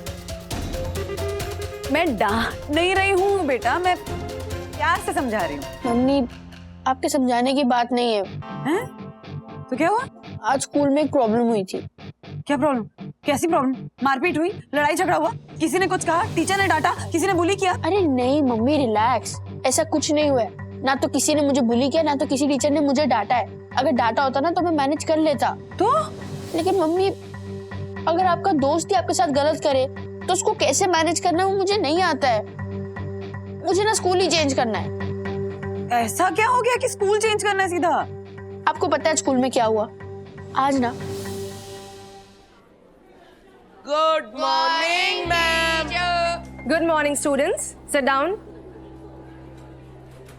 मैं डांट नहीं रही हूँ बेटा, मैं प्यार से समझा रही हूँ। मम्मी आपके समझाने की बात नहीं है। हैं? तो क्या हुआ? आज स्कूल में एक प्रॉब्लम हुई थी। क्या प्रॉब्लम? कैसी प्रॉब्लम? मारपीट हुई, लड़ाई झगड़ा हुआ, किसी ने कुछ कहा, टीचर ने डांटा, किसी ने बुली किया? अरे नहीं मम्मी रिलैक्स, ऐसा कुछ नहीं हुआ है। ना तो किसी ने मुझे बुली किया, ना तो किसी टीचर ने मुझे डांटा है। अगर डांटा होता ना तो मैं मैनेज कर लेता। तो लेकिन मम्मी अगर आपका दोस्त ही आपके साथ गलत करे तो उसको कैसे मैनेज करना है वो मुझे नहीं आता है। मुझे ना स्कूल ही चेंज करना है। ऐसा क्या हो गया कि स्कूल चेंज करना है सीधा? आपको पता है स्कूल में क्या हुआ आज ना? Good morning ma'am. Good morning students, sit down.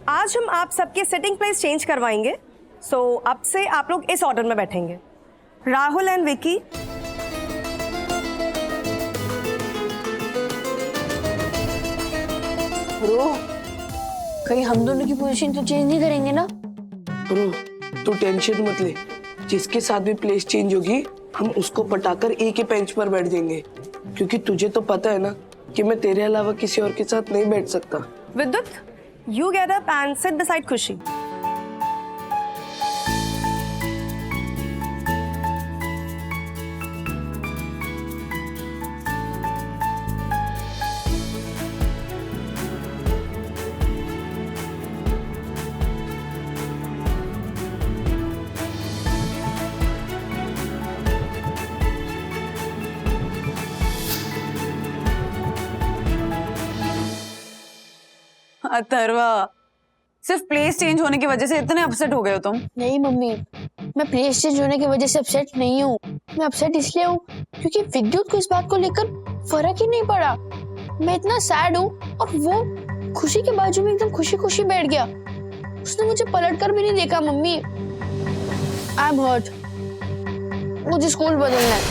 आज हम आप सबके सिटिंग प्लेस चेंज करवाएंगे, सो अब से आप लोग इस ऑर्डर में बैठेंगे। राहुल एंड विकी, ब्रो कहीं हम दोनों की पोजीशन तो चेंज नहीं करेंगे ना? ब्रो तू टेंशन मत ले, जिसके साथ भी प्लेस चेंज होगी हम उसको पटाकर एक ही बेंच पर बैठ जाएंगे, क्योंकि तुझे तो पता है ना कि मैं तेरे अलावा किसी और के साथ नहीं बैठ सकता। विद्युत, you get up and sit beside खुशी। अथर्वा, सिर्फ प्लेस चेंज होने की वजह से इतने अपसेट हो गए हो तुम? नहीं मम्मी, मैं प्लेस चेंज होने की वजह से अपसेट नहीं हूँ। मैं अपसेट इसलिए हूँ क्योंकि विद्युत को इस बात को लेकर फर्क ही नहीं पड़ा। मैं इतना सैड हूँ और वो खुशी के बाजू में एकदम खुशी खुशी बैठ गया। उसने मुझे पलटकर भी नहीं देखा। मम्मी आई एम हर्ट, मुझे स्कूल बदलना है।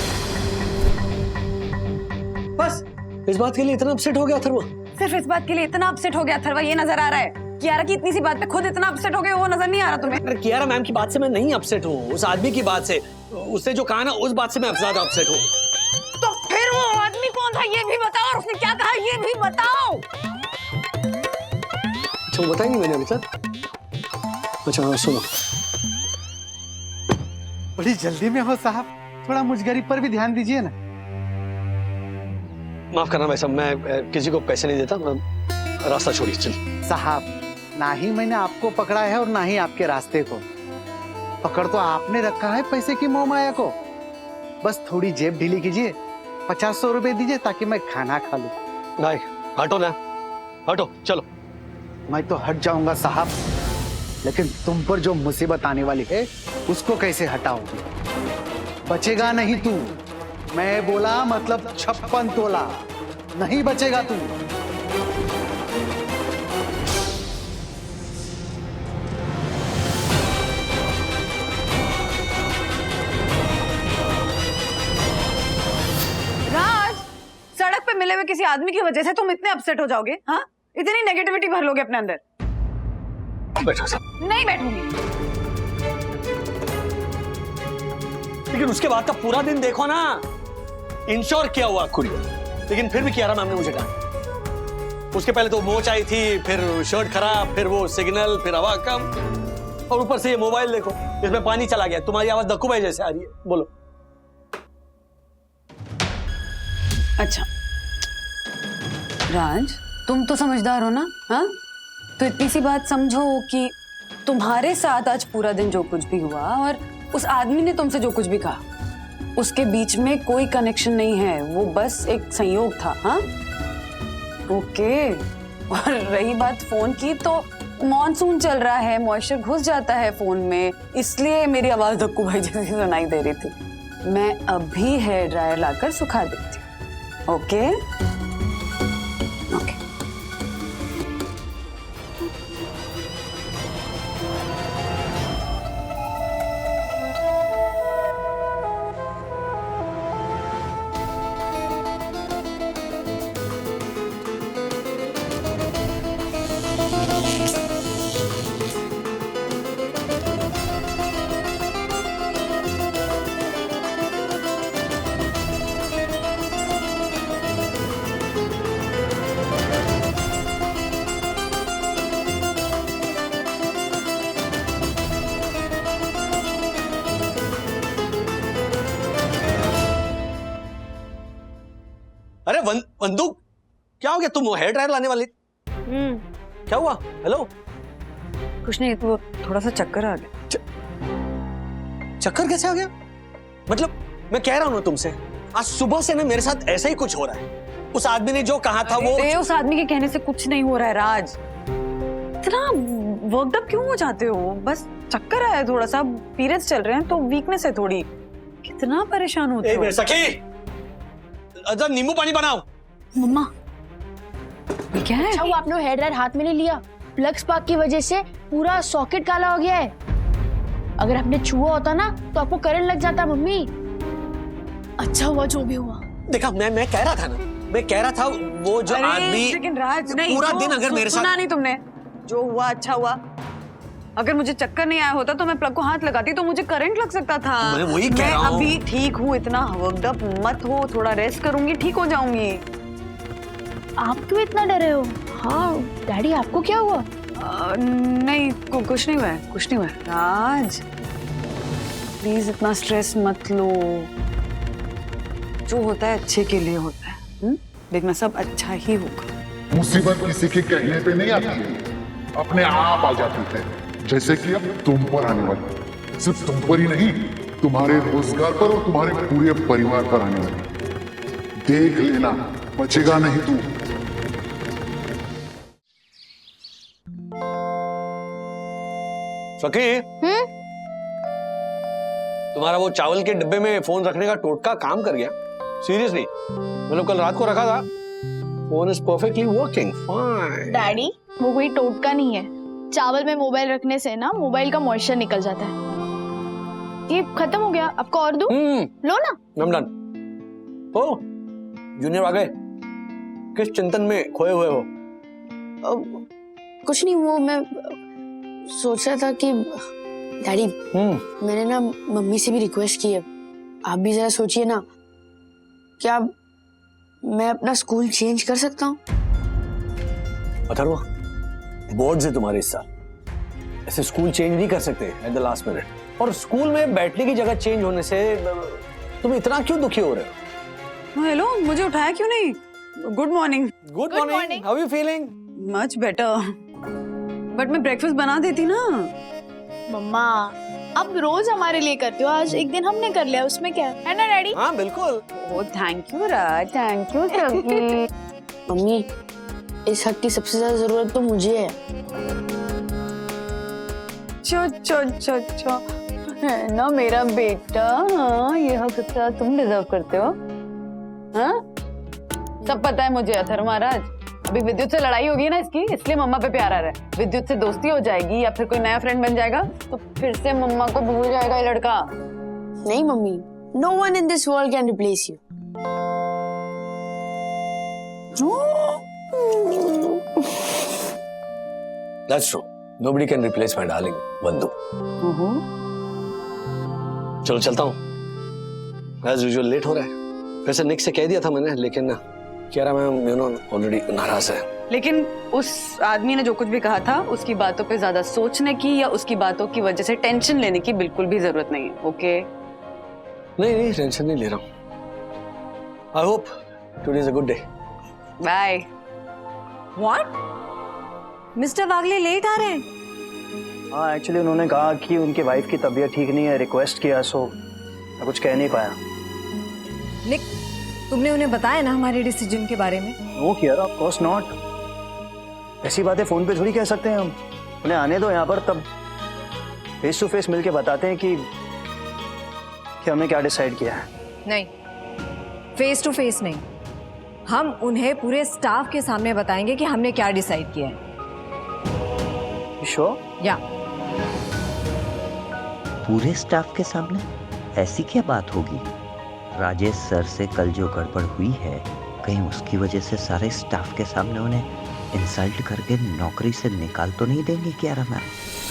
बस इस बात के लिए इतना अपसेट हो गया अथर्व? सिर्फ इस बात के लिए इतना अपसेट हो गया अथर्वा, ये नजर आ रहा है? कियारा की इतनी सी बात पे खुद इतना अपसेट हो गए, वो नजर नहीं आ रहा तुम्हें? अरे कियारा मैम की बात से मैं नहीं अपसेट हूँ, उस आदमी की बात से, उसने जो कहा ना उस बात से मैं ज्यादा अपसेट हूँ। तो फिर वो आदमी कौन था ये भी बताओ, और उसने क्या कहा ये भी बताओ। अच्छा वो बताएंगे मैंने अभी तक? अच्छा हाँ सुनो। बड़ी जल्दी में हो साहब, थोड़ा मुझ गरीब पर भी ध्यान दीजिए ना। माफ करना भाई साहब, मैं किसी को पैसे नहीं देता, रास्ता छोड़िए चलिए। साहब ना ही मैंने आपको पकड़ा है और ना ही आपके रास्ते को। पकड़ तो आपने रखा है पैसे की मोह माया को। बस थोड़ी जेब ढीली कीजिए, 50-100 रुपए दीजिए ताकि मैं खाना खा लूं। भाई हटो ना, हटो चलो। मैं तो हट जाऊंगा साहब, लेकिन तुम पर जो मुसीबत आने वाली है उसको कैसे हटाओगे? बचेगा नहीं तू। मैं बोला मतलब 56 तोला, नहीं बचेगा तू। राज, सड़क पे मिले हुए किसी आदमी की वजह से तुम इतने अपसेट हो जाओगे? हाँ, इतनी नेगेटिविटी भर लोगे अपने अंदर? बैठो साहब। नहीं बैठूंगी। लेकिन उसके बाद का पूरा दिन देखो ना, इंश्योर किया हुआ कुरियर, लेकिन फिर भी कियारा मैम ने मुझे कहा। उसके पहले तो मोच आई थी, फिर शर्ट खराब, फिर वो सिग्नल, फिर हवा कम, और ऊपर से ये मोबाइल देखो, इसमें पानी चला गया। तुम्हारी आवाज दक्कू भाई जैसे आ रही है, बोलो। अच्छा राज, तुम तो समझदार हो ना? हाँ, तो इतनी सी बात समझो कि तुम्हारे साथ आज पूरा दिन जो कुछ भी हुआ और उस आदमी ने तुमसे जो कुछ भी कहा, उसके बीच में कोई कनेक्शन नहीं है, वो बस एक संयोग था। हाँ ओके। और रही बात फोन की, तो मॉनसून चल रहा है, मॉइस्चर घुस जाता है फोन में, इसलिए मेरी आवाज धक्कू भाई जैसी सुनाई दे रही थी। मैं अभी हेयर ड्रायर लाकर सुखा देती हूँ। Okay okay. अरे बंदूक, क्या हो गया? तुम हेयर ड्रायर लाने वाली? क्या हुआ? हेलो। कुछ नहीं, तो थोड़ा सा चक्कर आ गया। चक्कर कैसे आ गया? मतलब मैं कह रहा हूँ ना तुमसे, आज सुबह से ना मेरे साथ ऐसा ही कुछ हो रहा है। उस आदमी ने जो कहा था वो उस आदमी के कहने से कुछ नहीं हो रहा है राज। इतना वर्कड अप क्यों हो जाते हो? बस चक्कर आया थोड़ा सा, पीरियड्स चल रहे हैं तो वीकनेस है थोड़ी। कितना परेशान होते हो? सखी, नींबू पानी बनाओ। मम्मा ये क्या है? अच्छा वो आपने हेयर ड्रायर हाथ में नहीं लिया, प्लग स्पार्क की वजह से पूरा सॉकेट काला हो गया है। अगर आपने छुआ होता ना तो आपको करंट लग जाता मम्मी। अच्छा हुआ जो भी हुआ। देखा, मैं कह रहा था ना, मैं कह रहा था वो जो आदमी। लेकिन राज नहीं, पूरा दिन अगर मेरे साथ सुना नहीं तुमने? जो हुआ अच्छा हुआ। अगर मुझे चक्कर नहीं आया होता तो मैं प्लग को हाथ लगाती तो मुझे करंट लग सकता था। मैं वही कह रहा हूं। अभी ठीक हूँ, इतना वर्कड अप मत हो, थोड़ा रेस्ट करूंगी, ठीक हो जाऊंगी। आप क्यों इतना डरे हो? हाँ डैडी आपको क्या हुआ? नहीं कुछ नहीं हुआ है, कुछ नहीं हुआ है। राज प्लीज इतना स्ट्रेस मत लो, जो होता है अच्छे के लिए होता है। देखना सब अच्छा ही होगा। मुसीबत किसी के कहने पे नहीं आती है, अपने आप आ जाती है। जैसे कि अब तुम पर आने वाली, सिर्फ तुम पर ही नहीं, तुम्हारे रोजगार पर और तुम्हारे पूरे परिवार पर आने वाली। देख लेना, बचेगा नहीं तू। सखी, तुम्हारा वो चावल के डिब्बे में फोन रखने का टोटका काम कर गया। सीरियसली, मतलब कल रात को रखा था। Phone is perfectly working fine. Daddy वो कोई टोटका नहीं है, चावल में मोबाइल रखने से ना मोबाइल का मॉइस्चर निकल जाता है। ये खत्म हो गया, आपको और दूं? लो ना। I'm done. ओ, जूनियर आ गए। किस चिंतन में खोए हुए हो? कुछ नहीं, वो मैं सोच रहा था कि डैडी मैंने ना मम्मी से भी रिक्वेस्ट की है, आप भी जरा सोचिए ना, क्या मैं अपना स्कूल चेंज कर सकता हूँ? अथर्व, बोर्ड से तुम्हारे इस साल ऐसे स्कूल चेंज नहीं कर सकते एट द लास्ट मिनट। और स्कूल में बैठने की जगह चेंज होने से तुम इतना क्यों दुखी हो रहे हो? हेलो, मुझे उठाया क्यों नहीं? Good morning. Good morning. How are you feeling? Much better, but मैं ब्रेकफास्ट बना देती ना। मम्मा अब रोज हमारे लिए करते हो, आज एक दिन हमने कर लिया, उसमें क्या है ना डैडी? हाँ बिल्कुल। Oh thank you Raj, thank you Sakhi. Mummy इस हक की सबसे ज्यादा जरूरत तो मुझे है। चो चो चो चो है ना मेरा बेटा। हाँ ये हक तुम डिजर्व करते हो। हाँ सब पता है मुझे अथर्व महाराज। अभी विद्युत से लड़ाई होगी ना इसकी, इसलिए मम्मा पे प्यार आ रहा है। विद्युत से दोस्ती हो जाएगी या फिर कोई नया फ्रेंड बन जाएगा तो फिर से मम्मा को भूल जाएगा ये लड़का। नहीं मम्मी, no one in this world can replace you. That's true. Nobody can replace my darling बंधु। चलो चलता हूँ। As usual लेट हो रहा है। वैसे निक से कह दिया था मैंने, लेकिन कह रहा मैं ऑलरेडी नाराज है। लेकिन उस आदमी ने जो कुछ भी कहा था उसकी बातों पे ज्यादा सोचने की या उसकी बातों की वजह से टेंशन लेने की बिल्कुल भी जरूरत नहीं है। ओके? नहीं टेंशन नहीं ले रहा हूँ। I hope today is a good day. Bye. What? Mister Wagle late आ रहे हैं? हाँ, एक्चुअली उन्होंने कहा कि उनकी वाइफ की तबीयत ठीक नहीं है, रिक्वेस्ट किया, सो मैं कुछ कह नहीं पाया। निक, तुमने उन्हें बताया ना हमारे डिसीजन के बारे में? नो कियर, ऑफ कोर्स नॉट। ऐसी बातें फोन पे थोड़ी कह सकते हैं हम। उन्हें आने दो यहाँ पर, तब फेस टू फेस मिलके बताते हैं कि हमने क्या डिसाइड किया है। नहीं, फेस टू फेस नहीं, हम उन्हें पूरे स्टाफ के सामने बताएंगे कि हमने क्या डिसाइड किया है। श्योर? या पूरे स्टाफ के सामने? ऐसी क्या बात होगी? राजेश सर से कल जो गड़बड़ हुई है, कहीं उसकी वजह से सारे स्टाफ के सामने उन्हें इंसल्ट करके नौकरी से निकाल तो नहीं देंगे क्या मैम?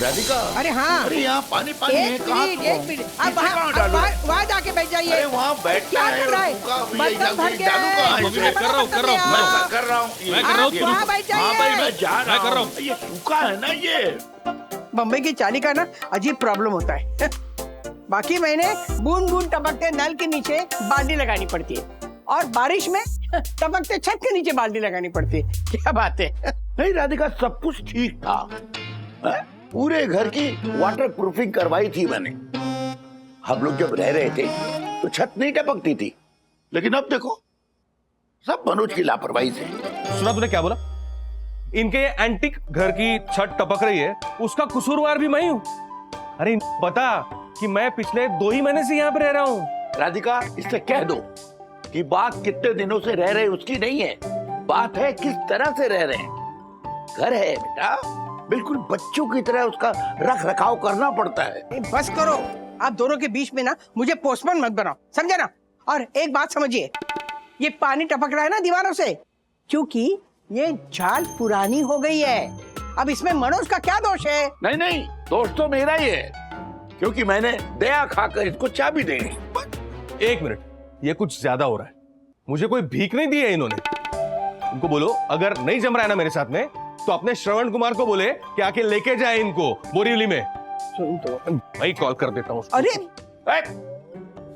राधिका, अरे हाँ, अरे यहाँ पानी पानी है, एक कहाँ मिनट, तुम? एक मिनट, आप कहाँ डालूं? वहाँ जाके बैठ जाइए। अरे वहाँ बैठना क्या है, कर रहा है? रुका हुई है, बर्तन भर जल्दी गया डालूं है। कहाँ मम्मी, इसे? मैं कर रहा हूँ, कर रहा हूँ, मैं कर रहा हूँ। मैं कर रहा हूँ, वहाँ बैठ जाइए। हाँ भाई, मैं जा मैं कर रहा रहा हूँ। हूँ। ये सूखा है ना ये। बम्बई की चाली का ना अजीब प्रॉब्लम होता है। बाकी मैंने बूंद बूंद टपकते नल के नीचे बाल्टी लगानी पड़ती है, और बारिश में टपकते छत के नीचे बाल्टी लगानी पड़ती है। क्या बात है? नहीं राधिका, सब कुछ ठीक था। पूरे घर की वाटर प्रूफिंग करवाई थी मैंने। हम लोग जब रह रहे थे तो छत नहीं टपकती थी, लेकिन अब देखो सब मनोज की लापरवाही से। सुना तूने क्या बोला? इनके एंटिक घर की छत टपक रही है, उसका कसूरवार भी मैं हूँ। अरे पता कि मैं पिछले 2 ही महीने से यहाँ पे रह रहा हूँ। राधिका, इससे कह दो कि बात कितने दिनों से रह रहे उसकी नहीं है, बात है किस तरह से रह रहे हैं। घर है बेटा, बिल्कुल बच्चों की तरह उसका रख रखाव करना पड़ता है। बस करो, आप दोनों के बीच में ना मुझे पोस्टमैन मत बनाओ, समझे ना? और एक बात समझिए, ये पानी टपक रहा है ना दीवारों से, क्योंकि ये जाल पुरानी हो गई है। अब इसमें मनोज का क्या दोष है? नहीं नहीं, दोष तो मेरा ही है, क्योंकि मैंने दया खाकर इसको चाबी दे दी। 1 मिनट, ये कुछ ज्यादा हो रहा है। मुझे कोई भीख नहीं दी है इन्होंने। उनको बोलो अगर नहीं जम रहा है ना मेरे साथ में, तो अपने श्रवण कुमार को बोले कि आके लेके जाए इनको बोरीवली में। भाई कॉल कर देता हूँ। अरे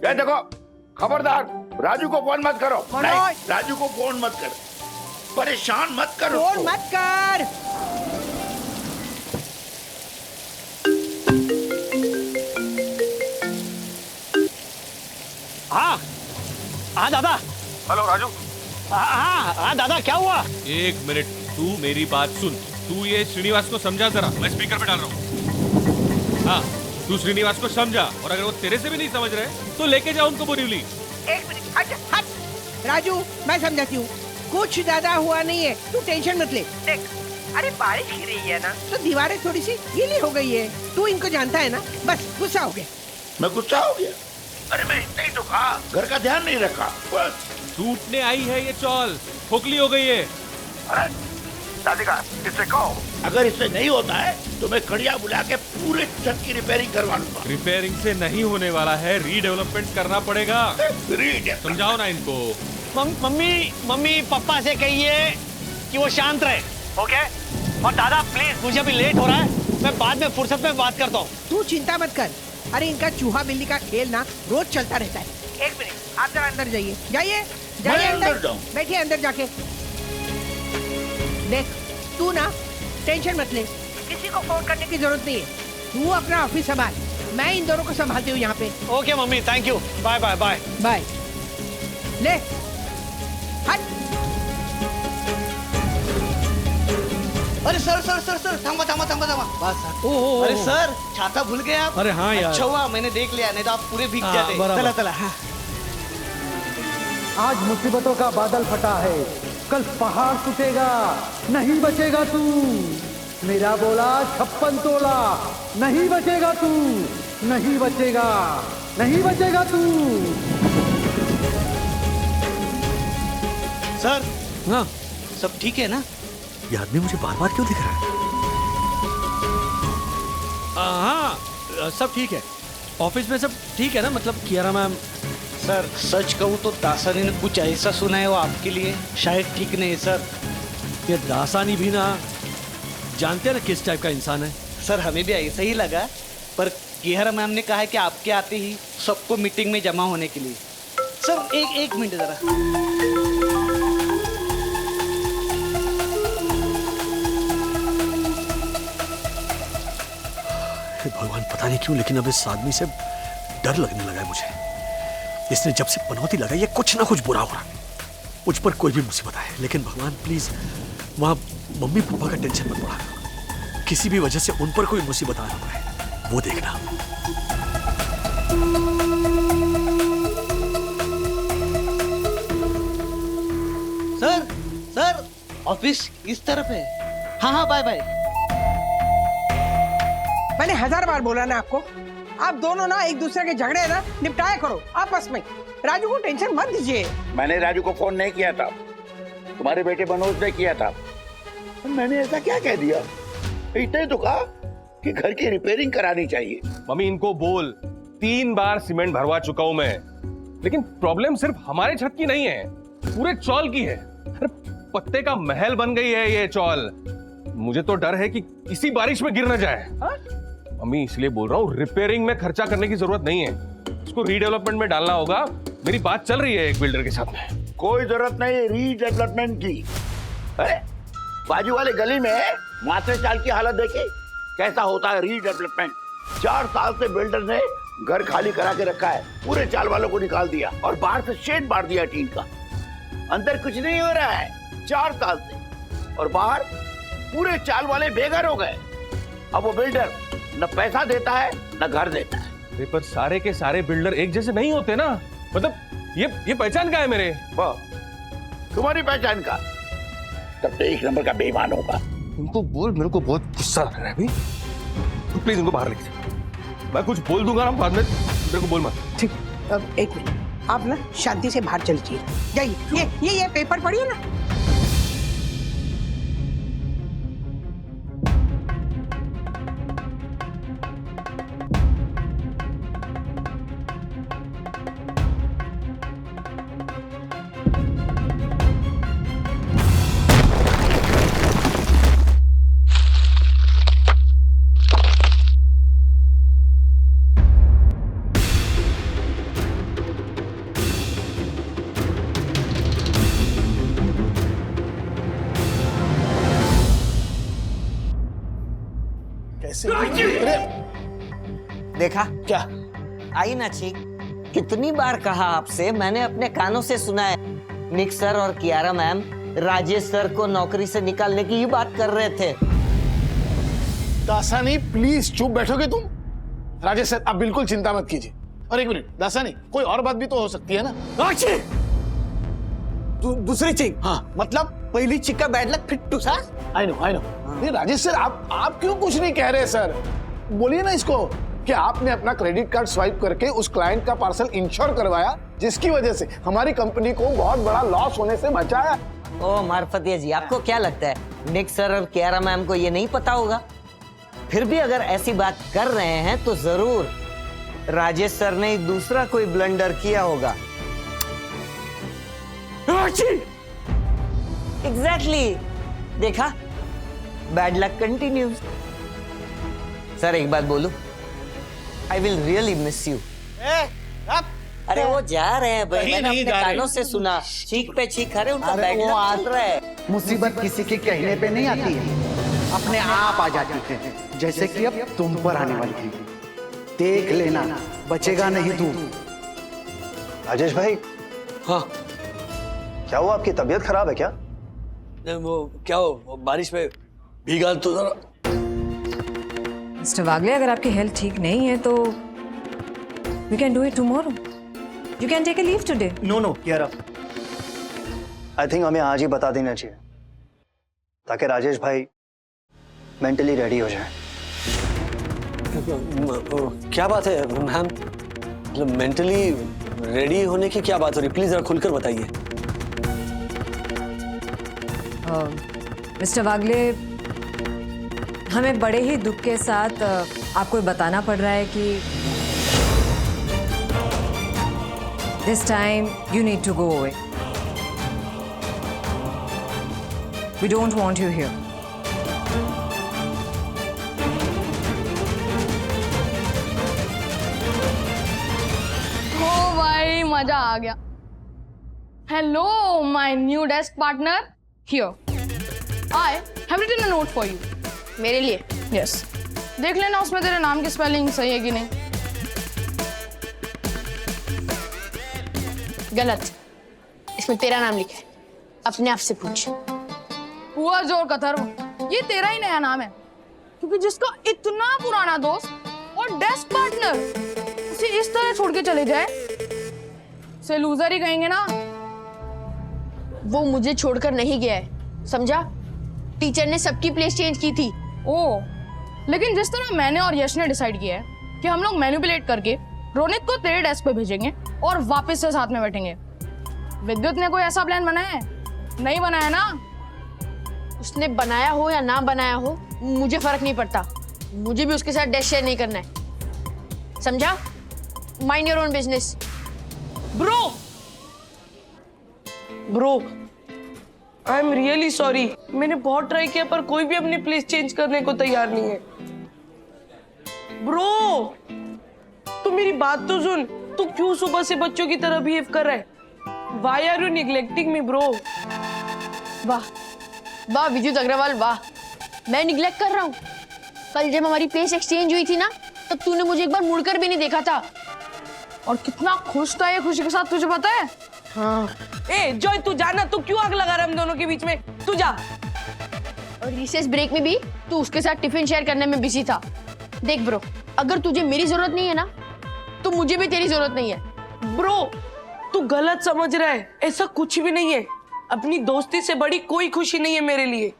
ये देखो, खबरदार राजू को फोन मत करो। नहीं, राजू को फोन मत कर, परेशान मत करो। फोन मत कर। हाँ हाँ दादा। हेलो राजू। हाँ दादा, क्या हुआ? 1 मिनट, तू मेरी बात सुन। तू ये श्रीनिवास को समझा जरा, मैं स्पीकर पे डाल रहा हूँ। हाँ, तू श्रीनिवास को समझा, और अगर वो तेरे से भी नहीं समझ रहे तो लेके जाओ उनको बोरीवली। 1 मिनट, हट हट। राजू, मैं समझाती हूँ, कुछ ज्यादा हुआ नहीं है, तू टेंशन मत ले। देख, अरे बारिश गिर रही है ना, तो दीवारें थोड़ी सी गीली हो गई है। तू इनको जानता है ना, बस गुस्सा हो गया। मैं गुस्सा हो गया? अरे मैं इतना ही तो कहा, घर का ध्यान नहीं रखा बस। टूटने आई है ये चौल, खोखली हो गई है। अरे राधिका, इससे कहो अगर इससे नहीं होता है तो मैं कड़िया बुला के पूरे छत की रिपेयरिंग करवा लूंगा। रिपेयरिंग से नहीं होने वाला है, रीडेवलपमेंट करना पड़ेगा। समझाओ ना इनको। मम्मी पापा से कहिए कि वो शांत रहे, ओके? और दादा प्लीज, मुझे अभी लेट हो रहा है, मैं बाद में फुर्सत में बात करता हूँ। तू चिंता मत कर। अरे इनका चूहा बिल्ली का खेल ना रोज चलता रहता है। 1 मिनट, आप जरा अंदर जाइए। जाइए जाइए अंदर, बैठिए अंदर जाके। देख, तू ना टेंशन मत ले, किसी को फोन करने की जरूरत नहीं है। तू अपना ऑफिस संभाल, मैं इन दोनों को संभालती हूँ यहाँ पे। ओके मम्मी, thank you, bye bye bye bye. ले हट। अरे सर सर सर सर, थामा थामा थामा थामा। बस। अरे सर, छाता भूल गए आप? अरे हाँ यार। अच्छा हुआ मैंने देख लिया, नहीं तो आप पूरे भीग जाते। चला चला। आज मुसीबतों का बादल फटा है, कल पहाड़ टूटेगा, नहीं बचेगा तू। मेरा बोला 56 तोला, नहीं बचेगा तू, नहीं बचेगा, नहीं बचेगा तू। सर, हाँ सब ठीक है ना? ये आदमी मुझे बार बार क्यों दिख रहा है? हाँ सब ठीक है, ऑफिस में सब ठीक है ना? मतलब कियारा मैम। सर सच कहूँ तो दासानी ने कुछ ऐसा सुना है वो आपके लिए शायद ठीक नहीं है सर। ये दासानी भी ना जानते हैं ना किस टाइप का इंसान है। सर हमें भी ऐसा ही लगा, पर कियारा मैम ने कहा है कि आपके आते ही सबको मीटिंग में जमा होने के लिए। सर एक मिनट जरा। भगवान पता नहीं क्यों, लेकिन अब इस आदमी से डर लगने लगा है मुझे। इसने जब से पनौती लगाई है कुछ ना कुछ बुरा हो रहा। मुझ पर कोई भी मुसीबत आए, लेकिन भगवान प्लीज वहां मम्मी पापा का टेंशन मत बढ़ा। किसी भी वजह से उन पर कोई मुसीबत आ रहा है वो देखना। सर सर ऑफिस इस तरफ है। हाँ हाँ बाय बाय। मैंने 1000 बार बोला ना आपको, आप दोनों ना एक दूसरे के झगड़े ना निपटाया करो आपस में। राजू को टेंशन मत दीजिए। मैंने राजू को फोन नहीं किया था, तुम्हारे बेटे मनोज ने किया था। मैंने ऐसा क्या कह दिया? इतने तो कहा कि घर की रिपेयरिंग करानी चाहिए। मम्मी इनको बोल, 3 बार सीमेंट भरवा चुका हूं मैं, लेकिन प्रॉब्लम सिर्फ हमारे छत की नहीं है, पूरे चौल की है। अरे पत्ते का महल बन गई है ये चौल। मुझे तो डर है कि किसी बारिश में गिर न जाए। मम्मी इसलिए बोल रहा हूँ, रिपेयरिंग में खर्चा करने की जरूरत नहीं है, इसको रीडेवलपमेंट में डालना होगा। मेरी बात चल रही है एक बिल्डर के साथ में। कोई जरूरत नहीं है रीडेवलपमेंट की। अरे बाजू वाले गली में मात्र चाल की हालत देखे कैसा होता है रीडेवलपमेंट। 4 साल से बिल्डर ने घर खाली करा के रखा है, पूरे चाल वालों को निकाल दिया और बाहर से शेड मार दिया टीन का। अंदर कुछ नहीं हो रहा है 4 साल से, और बाहर पूरे चाल वाले बेघर हो गए। अब वो बिल्डर न पैसा देता है न घर देता है। अरे पर सारे के सारे बिल्डर एक जैसे नहीं होते ना, मतलब ये पहचान का है मेरे। तुम्हारी पहचान का? तब तो 1 नंबर का बेईमान होगा। उनको बोल, मेरे को बहुत गुस्सा आ रहा है अभी। तो प्लीज उनको बाहर लेके जाओ। मैं कुछ बोल दूंगा ना बाद में, मेरे को बोल मत। ठीक, अब 1 मिनट, आप ना शांति से बाहर चल जाइए। ये पेपर पढ़िए ना। देखा क्या? आई ना चीख। कितनी बार कहा आपसे, मैंने अपने कानों से सुना है। निक सर और कियारा मैम राजेश सर को नौकरी से निकालने की ही बात कर रहे थे। दासानी प्लीज चुप बैठोगे तुम? राजेश सर आप बिल्कुल चिंता मत कीजिए। और 1 मिनट दासानी, कोई और बात भी तो हो सकती है ना? दूसरी चीख? हाँ मतलब पहली चीख का बैड लक फिर टूसा। I know. नहीं राजेश सर आप क्यों कुछ नहीं कह रहे सर? बोलिए ना इसको कि आपने अपना क्रेडिट कार्ड स्वाइप करके उस क्लाइंट का पार्सल इंश्योर करवाया, जिसकी वजह से हमारी कंपनी को बहुत बड़ा लॉस होने से बचाया। ओ मारफतिया जी, आपको क्या लगता है निक सर और कियारा मैम को ये नहीं पता होगा? फिर भी अगर ऐसी बात कर रहे हैं तो जरूर राजेश सर ने दूसरा कोई ब्लंडर किया होगा। एग्जैक्टली, देखा, बैड लक कंटिन्यूज। सर एक बात बोलूं, I will really miss you. अरे वो जा रहे हैं भाई, मैंने अपने कानों से सुना, चीख पे चीख। अरे उनका बैड लक चल रहा है। मुसीबत किसी के कहने पे नहीं आती है, अपने आप आ जाती है, जैसे कि अब तुम पर आने वाली थी। देख लेना, बचेगा नहीं तू। राजेश भाई। हाँ क्या हुआ, आपकी तबीयत खराब है क्या? वो क्या हो, बारिश में भीगा तो जरा। मिस्टर वागले, अगर आपकी हेल्थ ठीक नहीं है तो we can do it tomorrow. You can take a leave today. No Kiara, I think हमें आज ही बता देना चाहिए ताकि राजेश भाई मेंटली रेडी हो जाए। क्या बात है मैम, मतलब मेंटली रेडी होने की क्या बात हो रही? प्लीज जरा खुलकर बताइए। मिस्टर वागले, हमें बड़े ही दुख के साथ आपको बताना पड़ रहा है कि this time you need to go away. We don't want you here. ओ भाई मजा आ गया। Hello my new desk partner, here I have written a note for you. मेरे लिए? यस। देख लेना उसमें तेरे नाम की स्पेलिंग सही है कि नहीं। गलत, इसमें तेरा नाम लिखा है, अपने आप से पूछ। हुआ जोर कथर, ये तेरा ही नया नाम है, क्योंकि जिसका इतना पुराना दोस्त और डेस्क पार्टनर उसे इस तरह छोड़ के चले जाए, उसे लूजर ही कहेंगे ना। वो मुझे छोड़कर नहीं गया है, समझा? टीचर ने सबकी प्लेस चेंज की थी। ओ, लेकिन जिस तरह मैंने और यश ने डिसाइड किया है कि हम लोग मैनिपुलेट करके रोनित को तेरे डेस्क पे भेजेंगे और वापस से साथ में बैठेंगे, विद्युत ने कोई ऐसा प्लान बनाया है? नहीं बनाया ना? उसने बनाया हो या ना बनाया हो मुझे फर्क नहीं पड़ता, मुझे भी उसके साथ डेस्क शेयर नहीं करना है, समझा? Mind your own business. Bro I am really sorry, मैंने बहुत ट्राई किया पर कोई भी अपनी प्लेस चेंज करने को तैयार नहीं है। ब्रो तू मेरी बात तो सुन, तू क्यों सुबह से बच्चों की तरह बिहेव कर रहा है? Why are you neglecting me, bro? वाह वाह विद्युत अग्रवाल वाह, मैं निग्लेक्ट कर रहा हूँ? कल जब हमारी प्लेस एक्सचेंज हुई थी ना, तब तूने मुझे एक बार मुड़कर भी नहीं देखा था। और कितना खुश था ये खुशी के साथ, तुझे पता है? हाँ। ए जॉय तू जाना, तू क्यों आग लगा रहा है हम दोनों के बीच में? तू जा। और रिसेस ब्रेक में भी तू उसके साथ टिफिन शेयर करने में बिजी था। देख ब्रो, अगर तुझे मेरी जरूरत नहीं है ना, तो मुझे भी तेरी जरूरत नहीं है। ब्रो तू गलत समझ रहा है, ऐसा कुछ भी नहीं है। अपनी दोस्ती से बड़ी कोई खुशी नहीं है मेरे लिए।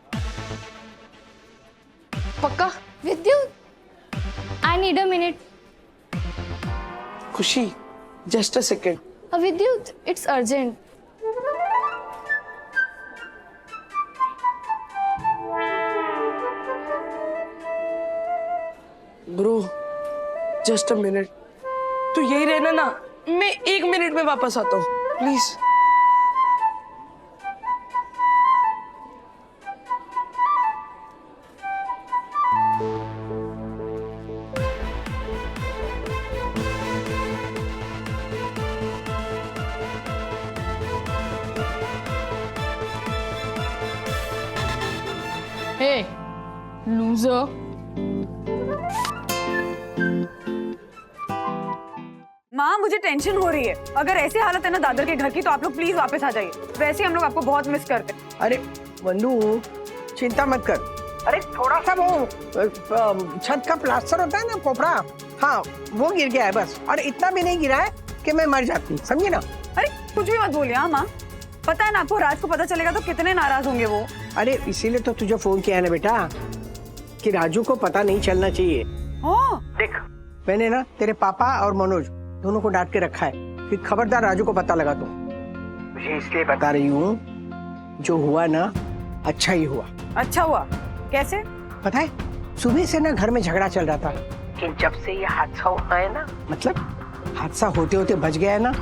पक्का? विद्युत, आई नीड अ मिनट। खुशी जस्ट अ सेकेंड। विद्युत, it's urgent. Bro just a minute, तू यही रहना ना, मैं 1 मिनट में वापस आता हूँ प्लीज। हे लूजर, माँ मुझे टेंशन हो रही है। अगर ऐसी हालत है ना दादर के घर की, तो आप लोग प्लीज वापस आ जाइए। वैसे ही हम लोग आपको बहुत मिस करते हैं। अरे वंदू चिंता मत कर। अरे थोड़ा सा वो छत का प्लास्टर होता है ना, पोपड़ा, हाँ वो गिर गया है बस, और इतना भी नहीं गिरा है कि मैं मर जाती, समझी ना? अरे कुछ भी मत बोलिए। हाँ माँ, पता है ना आपको, राज को पता चलेगा तो कितने नाराज होंगे वो। अरे इसीलिए तो तुझे फोन किया है ना बेटा, कि राजू को पता नहीं चलना चाहिए। देख मैंने ना तेरे पापा और मनोज दोनों को डांट के रखा है कि खबरदार राजू को पता लगा तो। मुझे इसलिए बता रही हूँ, जो हुआ ना अच्छा ही हुआ। अच्छा हुआ? कैसे? पता है, सुबह से ना घर में झगड़ा चल रहा था, लेकिन जब से ये हादसा हुआ है ना, मतलब हादसा होते होते बच गया है ना,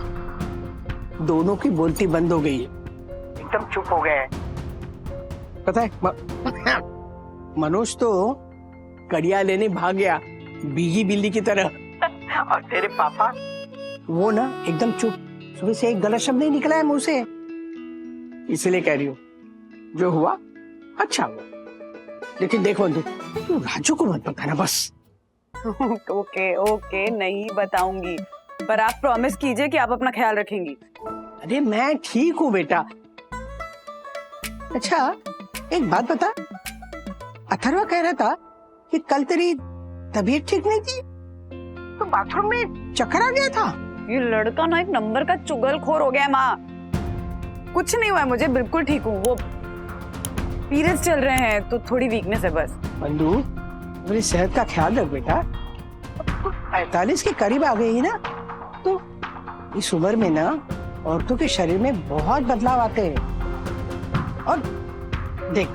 दोनों की बोलती बंद हो गई है, एकदम चुप हो गए हैं। पता है मनोज तो कड़िया लेने भाग गया बीगी बिल्ली की तरह, और तेरे पापा वो ना एकदम चुप, सुबह से एक गलत शब्द नहीं निकला है मुंह से। इसलिए कह रही हूँ जो हुआ अच्छा हुआ, लेकिन देखो तू राजू को मत बताना बस। ओके ओके, नहीं बताऊंगी, पर आप प्रॉमिस कीजिए कि आप अपना ख्याल रखेंगी। अरे मैं ठीक हूँ बेटा। अच्छा एक बात बता, अथर्वा कह रहा था कि कल तेरी तबीयत ठीक नहीं थी, तो बाथरूम में चक्कर आ गया था। ये लड़का ना एक नंबर का चुगलखोर हो गया है माँ। कुछ नहीं हुआ है मुझे, बिल्कुल ठीक हूँ। वो पीरियड्स चल रहे हैं तो थोड़ी वीकनेस है बस। बंधु मेरी सेहत का ख्याल रख बेटा, 45 के करीब आ गई ना, तो इस उम्र में ना औरतों के शरीर में बहुत बदलाव आते हैं। और देख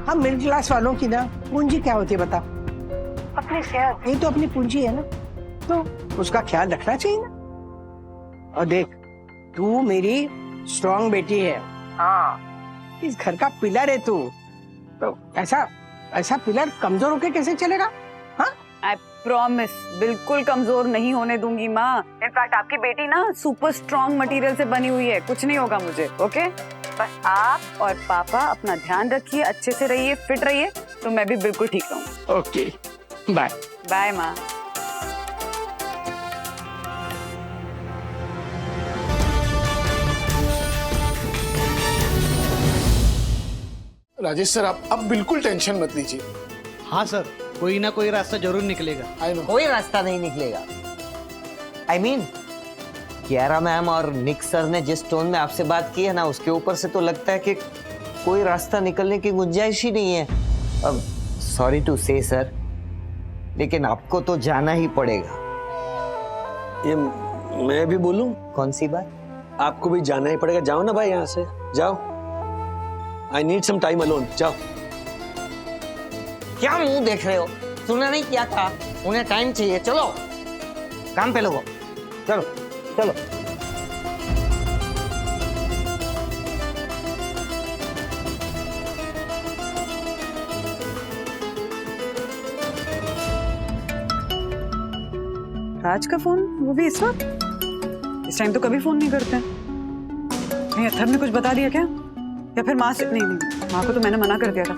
हम मिडिल क्लास वालों की ना पूंजी क्या होती है बता? अपनी सेहत, ये तो अपनी पूंजी है ना, तो उसका ख्याल रखना चाहिए ना। और देख तू मेरी स्ट्रॉन्ग बेटी है, हाँ इस घर का पिलर है तू, तो ऐसा पिलर कमजोर होके कैसे चलेगा? हाँ आई प्रॉमिस बिल्कुल कमजोर नहीं होने दूंगी माँ। इनफैक्ट आपकी बेटी ना सुपर स्ट्रॉन्ग मटेरियल से बनी हुई है, कुछ नहीं होगा मुझे। ओके बस आप और पापा अपना ध्यान रखिए, अच्छे से रहिए, फिट रहिए, तो मैं भी बिल्कुल ठीक रहूँ। ओके बाय बाय माँ। राजेश सर आप बिल्कुल टेंशन मत लीजिए। हाँ सर, कोई ना कोई रास्ता जरूर निकलेगा। I know. कोई रास्ता नहीं निकलेगा। आई मीन कियारा मैम और निक सर ने जिस टोन में आपसे बात की है ना, उसके ऊपर से तो लगता है कि कोई रास्ता निकलने की गुंजाइश ही नहीं है। अब सॉरी टू से सर, लेकिन आपको तो जाना ही पड़ेगा। ये मैं भी बोलूं? कौन सी बात? आपको भी जाना ही पड़ेगा। जाओ ना भाई, यहाँ से जाओ। I need some time alone. जाओ। क्या मुंह देख रहे हो? सुना नहीं क्या था? उन्हें टाइम चाहिए। चलो काम पे लगो। चलो चलो। राज का फोन, वो भी इस वक्त? इस टाइम तो कभी फोन नहीं करते। नहीं अथर्व ने कुछ बता दिया क्या? या फिर माँ से? नहीं नहीं, माँ को तो मैंने मना कर दिया था।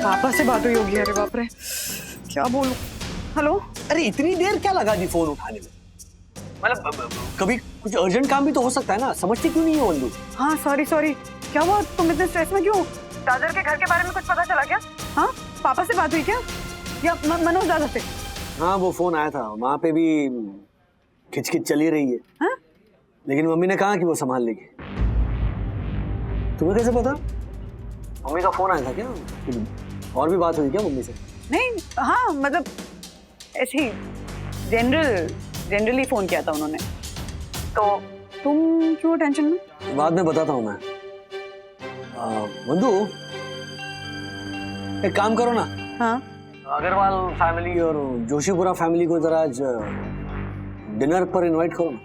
पापा से बात हुई होगी। अरे बाप रे, क्या बोलूं। हेलो। अरे इतनी देर क्या लगा दी फोन उठाने में? मतलब कभी कुछ अर्जेंट काम भी तो हो सकता है ना, समझती क्यों नहीं है वंदू? हाँ सॉरी सॉरी। क्या हुआ, तुम इतने स्ट्रेस में क्यों? दादर के घर के बारे में कुछ पता चला क्या? हाँ पापा से बात हुई क्या? या मनोज दादा से? हाँ वो फोन आया था, वहाँ पे भी खिचखिच चली रही है। हाँ? लेकिन मम्मी ने कहा कि वो संभाल लेगी। तुम्हें कैसे पता? मम्मी का फोन आया था क्या? और भी बात हुई क्या मम्मी से? नहीं हाँ मतलब ऐसे ही जनरली फोन किया था उन्होंने। तो तुम क्यों टेंशन में? बाद में बताता हूँ मैं। वंदू एक काम करो ना। हाँ अग्रवाल फैमिली और जोशीपुरा फैमिली को जरा आज डिनर पर इनवाइट करो ना।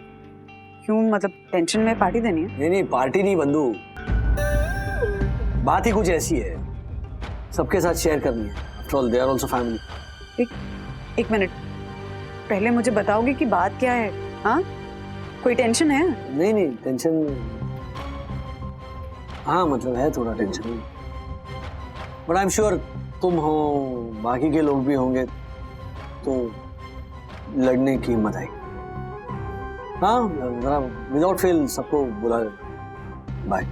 क्यों, मतलब टेंशन में पार्टी देनी है? नहीं नहीं पार्टी नहीं बंधु, बात ही कुछ ऐसी है, सबके साथ शेयर करनी है। After all they are also family. एक मिनट, पहले मुझे बताओगे कि बात क्या है? हाँ कोई टेंशन है? नहीं नहीं टेंशन, हाँ मतलब है थोड़ा tension, but I am sure तुम हो, बाकी के लोग भी होंगे तो लड़ने की हिम्मत आएगी। हाँ जरा विदाउट फेल सबको बुला। बाय।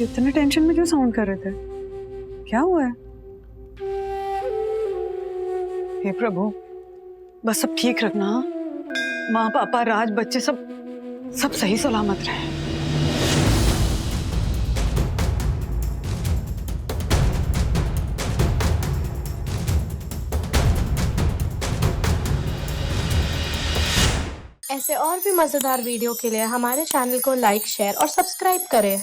इतने टेंशन में क्यों साउंड कर रहे थे? क्या हुआ है? हे प्रभु बस सब ठीक रखना। माँ पापा राज बच्चे सब सही सलामत रहे। ऐसे और भी मजेदार वीडियो के लिए हमारे चैनल को लाइक, शेयर और सब्सक्राइब करें।